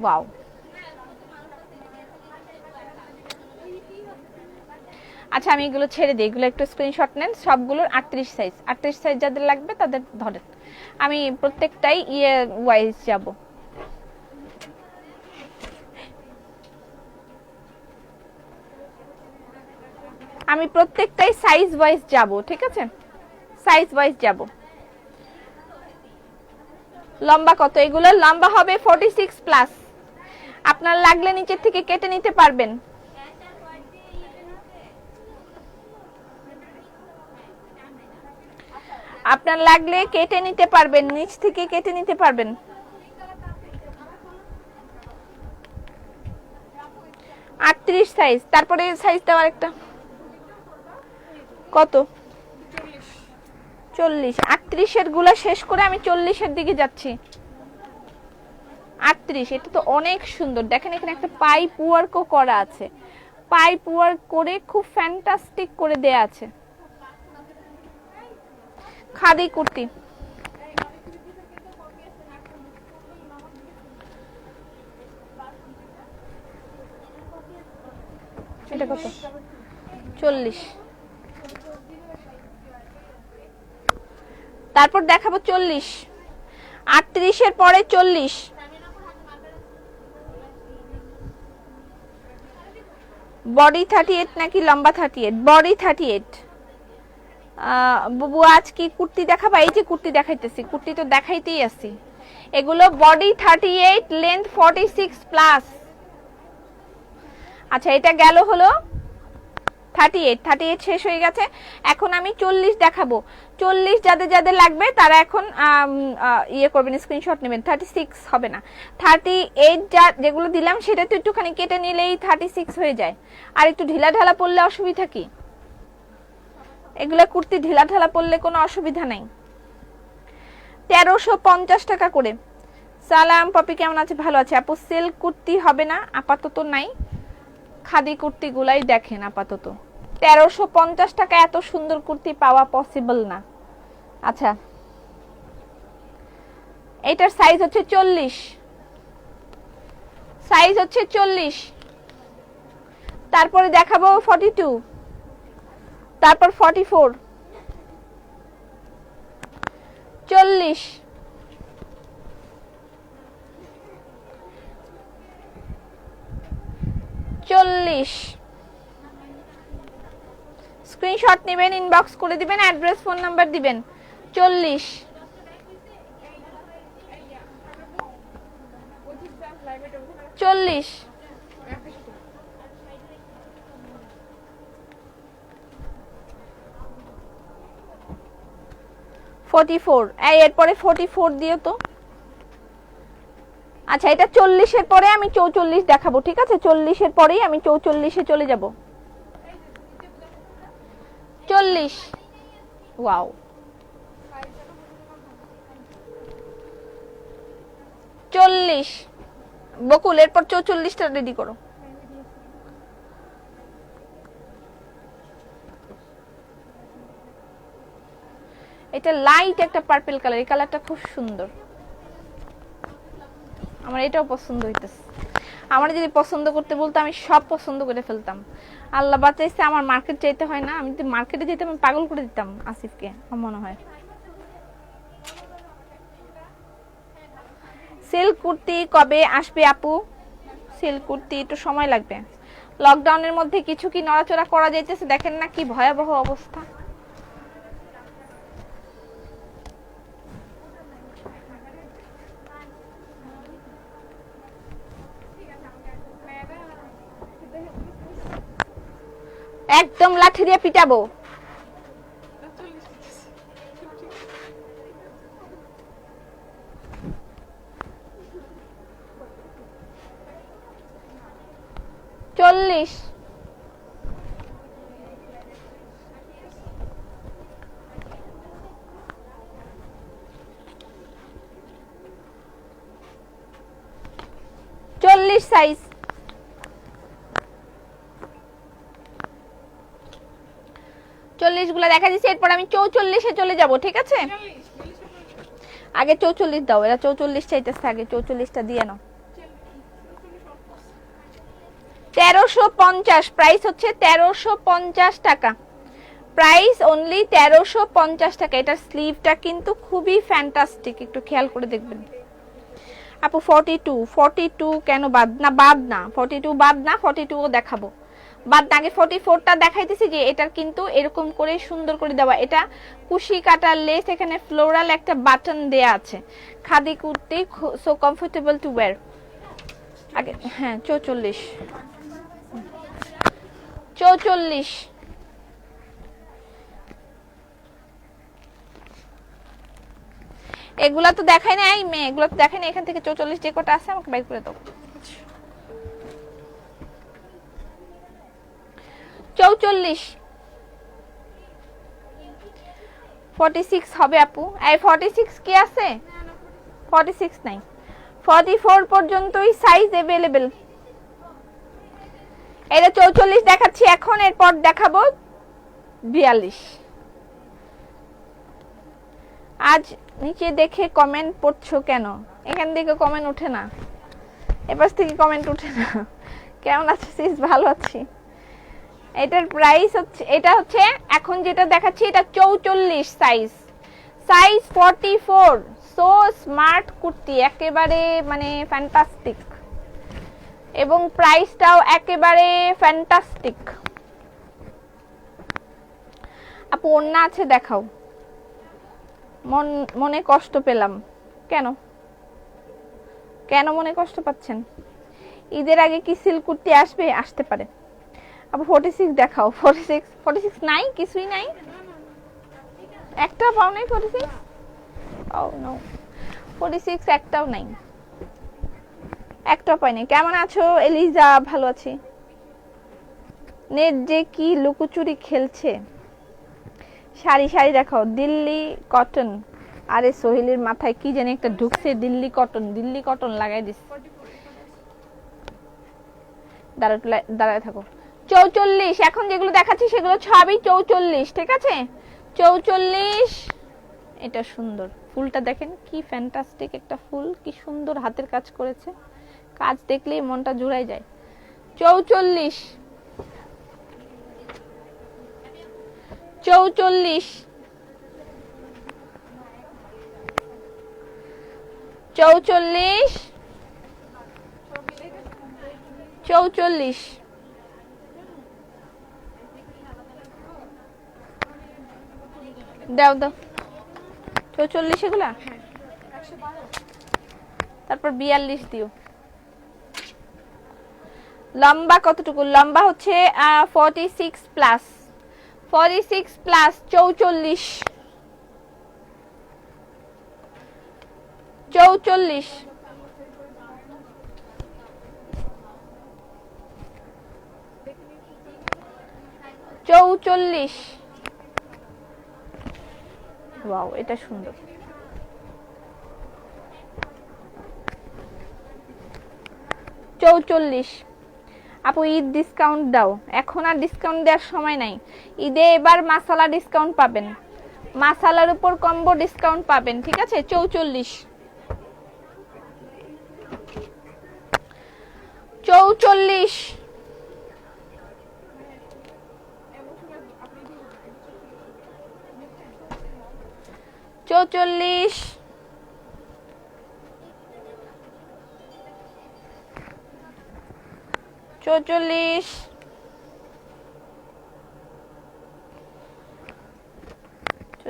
ওয়াও, আচ্ছা আমি এগুলো ছেড়ে দিই, এগুলো একটু স্ক্রিনশট নেন, সবগুলোর 38 সাইজ। 38 সাইজ যাদের লাগবে তাদের ধরেন, আমি প্রত্যেকটাই ইয়ে ওয়াইজ যাব। আমি প্রত্যেকটাই সাইজ ওয়াইজ যাব, ঠিক আছে, সাইজ ওয়াইজ যাব। লম্বা কত? এগুলো লম্বা হবে 46 প্লাস। আপনার লাগলে নিচের থেকে কেটে নিতে পারবেন। আপনার লাগলে কেটে নিতে পারবেন, নিচ থেকে কেটে নিতে পারবেন। আটত্রিশ সাইজ, তারপরে সাইজ দেওয়ার একটা কত? 40। 38 গুলা শেষ করে আমি 40 দিকে যাচ্ছি। 38, এটা তো অনেক সুন্দর। দেখেন এখানে একটা পাইপ ওয়ার্কও করা আছে, পাইপ ওয়ার্ক করে খুব ফ্যান্টাস্টিক করে দেয়া আছে। খাদি কুর্তি, এটা কত? 40। তারপর দেখাবো 40। 38 পরে 40। বডি 38 নাকি লম্বা 38? বডি 38। বুবু আজ কি কুর্তি দেখাবা? এই যে কুর্তি দেখাইতেছি, কুর্তি তো দেখাইতেই আছি। এগুলো বডি 38, লেন্থ 46 প্লাস। আচ্ছা এটা গেল হলো 38 শেষ হয়ে গেছে। এখন আমি 40 দেখাবো। 40 যাদের যাদের লাগবে তারা এখন ইয়ে করবেন, স্ক্রিনশট নেবেন। 36 হবে না, 38 যেগুলো দিলাম সেটা তো একটুখানি কেটে নিলেই 36 হয়ে যায়। আর একটু ঢিলা ঢালা পড়লে অসুবিধা কি? এগুলা কুর্তি ঢিলা ঢালা পড়লে কোনো অসুবিধা নাই। 1350 টাকা করে। সালাম পপি কেমন আছে? ভালো আছে আপু। সিল্ক কুর্তি হবে না আপাতত, নাই, খাদি কুর্তি গুলাই দেখেন আপাতত। 1350 টাকা এত সুন্দর কুর্তি পাওয়া পসিবল না। আচ্ছা এটার সাইজ হচ্ছে 40, সাইজ হচ্ছে 40। তারপরে দেখাবো 42, তারপর 44, 40, 40। স্ক্রিনশট নেবেন, ইনবক্স করে দিবেন, অ্যাড্রেস ফোন নাম্বার দিবেন। 40। চল্লিশ। 44। এরপরে 44 দিও তো। আচ্ছা এটা 40 পরে আমি 44 দেখাবো, ঠিক আছে? 40 পরেই আমি 44 চলে যাব। 40। ওয়াও, 40 বকুল। এরপর 44টা রেডি করো। এটা লাইট একটা পার্পল কালার, এই কালারটা খুব সুন্দর, আমার এটাও পছন্দ হইতেছে। আমার যদি পছন্দ করতে বলতো আমি সব পছন্দ করে ফেলতাম। আল্লাহ বাঁচাইছে, আমার মার্কেট চাইতে হয় না। আমি যদি মার্কেটে যেতাম আমি পাগল করে দিতাম আসিফকে, আমার মনে হয়। সিল্ক কুর্তি কবে আসবে আপু? সিল্ক কুর্তি একটু সময় লাগবে। লকডাউনের মধ্যে কিছু কি নড়াচড়া করা যাইতেছে, দেখেন না কি ভয়াবহ অবস্থা। একদম লাঠি দিয়ে পিটাবো। চল্লিশ, চল্লিশ সাইজ। চল্লিশ গুলা দেখা দিচ্ছে, এরপর আমি 44-এ চলে যাব, ঠিক আছে? আগে 44 দাও, এরা 44 চাইতেছে, আগে 44টা দিয়ে নাও। 1350, প্রাইস হচ্ছে 1350 টাকা, প্রাইস অনলি 1350 টাকা। এটার স্লিভটা কিন্তু খুবই ফ্যান্টাস্টিক, একটু খেয়াল করে দেখবেন। আপু 42 কেন বাদ না? বাদ না, 42 বাদ না, 42ও দেখাবো, বাদ না। আগে 44টা দেখাইতেছি যে এটার কিন্তু এরকম করে সুন্দর করে দেওয়া, এটা কুশি কাটার লেস, এখানে ফ্লোরাল একটা বাটন দেয়া আছে। Khadi kurti, so comfortable two wire. আগে হ্যাঁ 44, এগুলা তো দেখাই নাই মেয়ে, এগুলো তো দেখাই নাই। এখান থেকে 44 যে কটা আছে আমাকে বাই করে দাও। 44, 46 হবে আপু। এই 46 কি আছে? 46 নাই, 44 পর্যন্তই সাইজ अवेलेबल। এটা 44 দেখাচ্ছি এখন, এরপর দেখাবো 42। আজ নিচে দেখে কমেন্ট পড়ছো কেন? এখান থেকে কমেন্ট ওঠে না, এপাশ থেকে কমেন্ট ওঠে না। কেমন আছিস? ভালো আছি। এটার প্রাইস হচ্ছে, এটা হচ্ছে এখন যেটা দেখাচ্ছি এটা 44 size, size 44। So smart kurti, একেবারে মানে ফ্যান্টাস্টিক, এবং প্রাইসটাও একেবারে ফ্যান্টাস্টিক। আপু ওন্না আছে দেখাও। মনে কষ্ট পেলাম কেন? কেন মনে কষ্ট পাচ্ছেন? ঈদের আগে কি সিল্ক কুর্তি আসবে? আসতে পারে। আপু 46 দেখাও। 46 নাই, কিছুই নাই, একটা পাও নাই 46। ও নো, 46 একটাও নাই, একটাও পাই নাই। কেমন আছো এলিজা? ভালো আছি। নেট যে কি লুকোচুরি খেলছে। শাড়ি দেখাও। দিল্লি কটন। আরে সোহেলের মাথায় কি জানি একটা ঢুকছে, দিল্লি কটন লাগাই দিস। দাঁড়ায় থাকো। 44, এখন যেগুলো দেখাচ্ছি সেগুলো সবই 44, ঠিক আছে? 44। এটা সুন্দর, ফুলটা দেখেন কি ফ্যান্টাস্টিক একটা ফুল, কি সুন্দর হাতের কাজ করেছে, কাজ দেখলেই মনটা জুড়াই যায়। 44, 44, 44, 44। দাও 44 এগুলা, তারপর 42 দিও। লম্বা কতটুকু? লম্বা হচ্ছে 46 প্লাস, 46 প্লাস 44, 44, 44। ওয়াও, এটা সুন্দর। 44। আপু ঈদ ডিসকাউন্ট দাও। এখন আর ডিসকাউন্ট দেওয়ার সময় নাই, ঈদে এবার মাসালা ডিসকাউন্ট পাবেন। মাসালার উপর কম্বো ডিসকাউন্ট পাবেন, ঠিক আছে? 44 44 44 44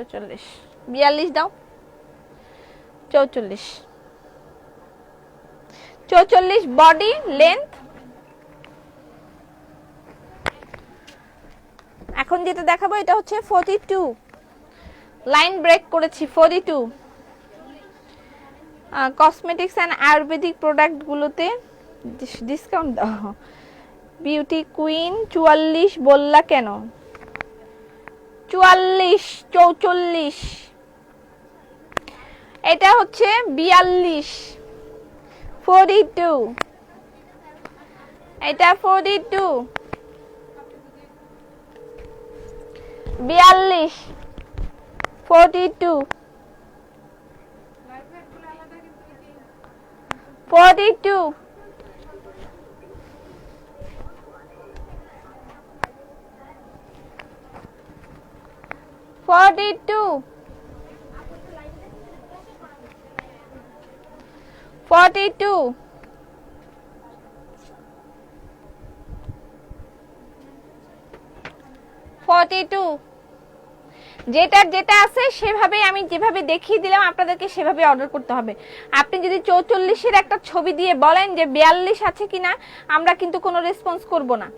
44 42 দাও, 44 44 বডি লেন্থ। এখন যেটা দেখাবো এটা হচ্ছে 42, লাইন ব্রেক করেছি 42। কসমেটিক্স এন্ড আয়ুর্বেদিক প্রোডাক্ট গুলোতে ডিসকাউন্ট দাও। বিউটি কুইন 44 বললা কেন? 44 44, এটা হচ্ছে 42 42, এটা 42 42 42 42 42 42 42, যেটা যেটা আছে সেভাবে আমি যেভাবে দেখিয়ে দিলাম আপনাদেরকে সেভাবে অর্ডার করতে হবে। আপনি যদি 44 এর একটা ছবি দিয়ে বলেন যে 42 আছে কিনা, আমরা কিন্তু কোনো রেসপন্স করব না।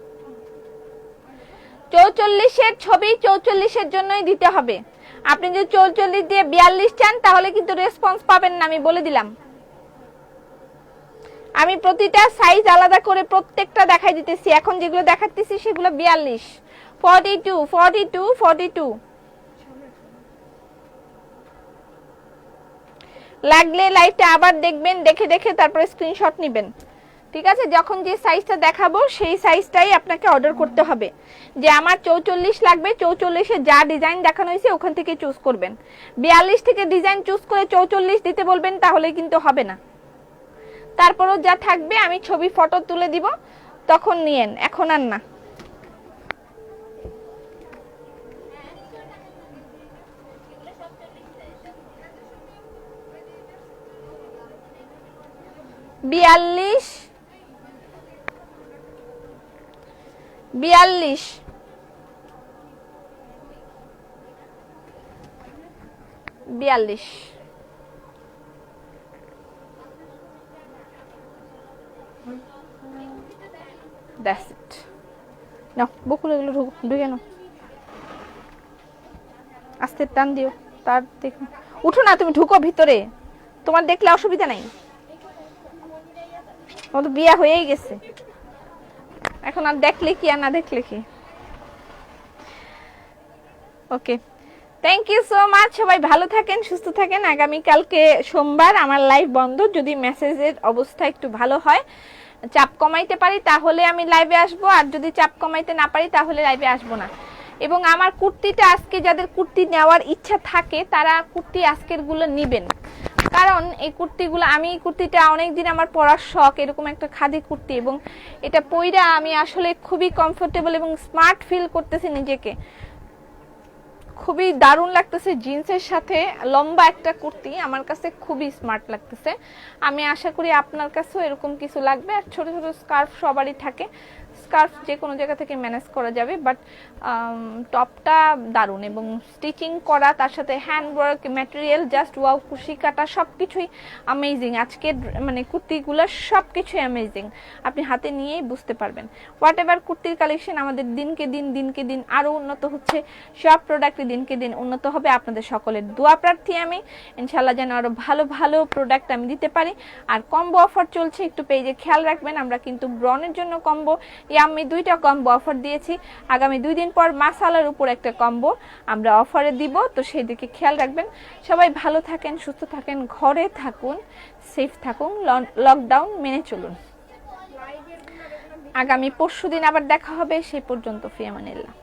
44 এর ছবি 44 এর জন্যই দিতে হবে। আপনি যদি 44 দিয়ে 42 চান তাহলে কিন্তু রেসপন্স পাবেন না, আমি বলে দিলাম। আমি প্রতিটা সাইজ আলাদা করে প্রত্যেকটা দেখাই দিতেছি। এখন যেগুলো দেখাচ্ছি সেগুলো 42 42 42 42। লাগলে লাইভটা আবার দেখবেন, দেখে দেখে তারপরে স্ক্রিনশট নেবেন, ঠিক আছে? যখন যে সাইজটা দেখাবো সেই সাইজটাই আপনাকে অর্ডার করতে হবে। যে আমার 44 লাগবে, 44 এ যা ডিজাইন দেখানো হয়েছে ওখান থেকে চুজ করবেন। 42 থেকে ডিজাইন চুজ করে 44 দিতে বলবেন, তাহলে কিন্তু হবে না। তারপরও যা থাকবে আমি ছবি ফটো তুলে দিব, তখন নিয়েন, এখন আর না। বিয়াল্লিশ 42 42, দ্যাটস ইট। নাও বকুল এগুলো ঢুকে নাও, আস্তে টান দিও। তার দেখো, উঠো না তুমি, ঢুকো ভিতরে, তোমার দেখলে অসুবিধা নাই। ও তো বিয়া হয়েই গেছে, এখন আর দেখলে কি আর না দেখলে কি। ওকে, থ্যাংক ইউ সো মাচ। সবাই ভালো থাকেন, সুস্থ থাকেন। আগামী কালকে সোমবার আমার লাইভ বন্ধ। যদি মেসেজের অবস্থা একটু ভালো হয়, চাপ কমাইতে পারি তাহলে আমি লাইভে আসবো, আর যদি চাপ কমাইতে না পারি তাহলে লাইভে আসবো না। এবং আমার কুর্তিটা আজকে যাদের কুর্তি নেওয়ার ইচ্ছা থাকে তারা কুর্তি আজকের গুলো নিবেন, কারণ এই কুর্তিগুলো, আমি এই কুর্তিটা অনেকদিন আমার পরার শখ, এরকম একটা খাদি কুর্তি, এবং এটা পইরা আমি আসলে খুবই কমফোর্টেবল এবং স্মার্ট ফিল করতেছি নিজেকে। খুবই দারুণ লাগতেছে জিন্সের সাথে লম্বা একটা কুর্তি, আমার কাছে খুবই স্মার্ট লাগতেছে। আমি আশা করি আপনার কাছেও এরকম কিছু লাগবে। আর ছোট ছোট স্কার্ফ সবারই থাকে, স্কার্ফ যে কোনো জায়গা থেকে ম্যানেজ করা যাবে, বাট টপটা দারুণ এবং স্টিচিং করা, তার সাথে hand work, material just wow, কুশি কাটা সবকিছুই অ্যামেজিং। আজকের মানে কুর্তিগুলো সবকিছুই অ্যামেজিং, আপনি হাতে নিয়েই বুঝতে পারবেন। হোয়াট এভার কুর্তির কালেকশন আমাদের দিনকে দিন আরো উন্নত হচ্ছে, সব প্রোডাক্ট দিনকে দিন উন্নত হবে। আপনাদের সকলের দোয়া প্রার্থী আমি, ইনশাআল্লাহ যেন আরো ভালো ভালো প্রোডাক্ট আমি দিতে পারি। আর কম্বো অফার চলছে, একটু পেজে খেয়াল রাখবেন। আমরা কিন্তু ব্রনের জন্য কম্বো, আমি 2টা কম্বো অফার দিয়েছি। আগামী 2 দিন পর মাসালার উপর একটা কম্বো আমরা অফারে দিব, তো সেই দিকে খেয়াল রাখবেন। সবাই ভালো থাকেন, সুস্থ থাকেন, ঘরে থাকুন, সেফ থাকুন, লকডাউন মেনে চলুন। আগামী পরশুদিন আবার দেখা হবে, সেই পর্যন্ত ফি আমানিল্লাহ।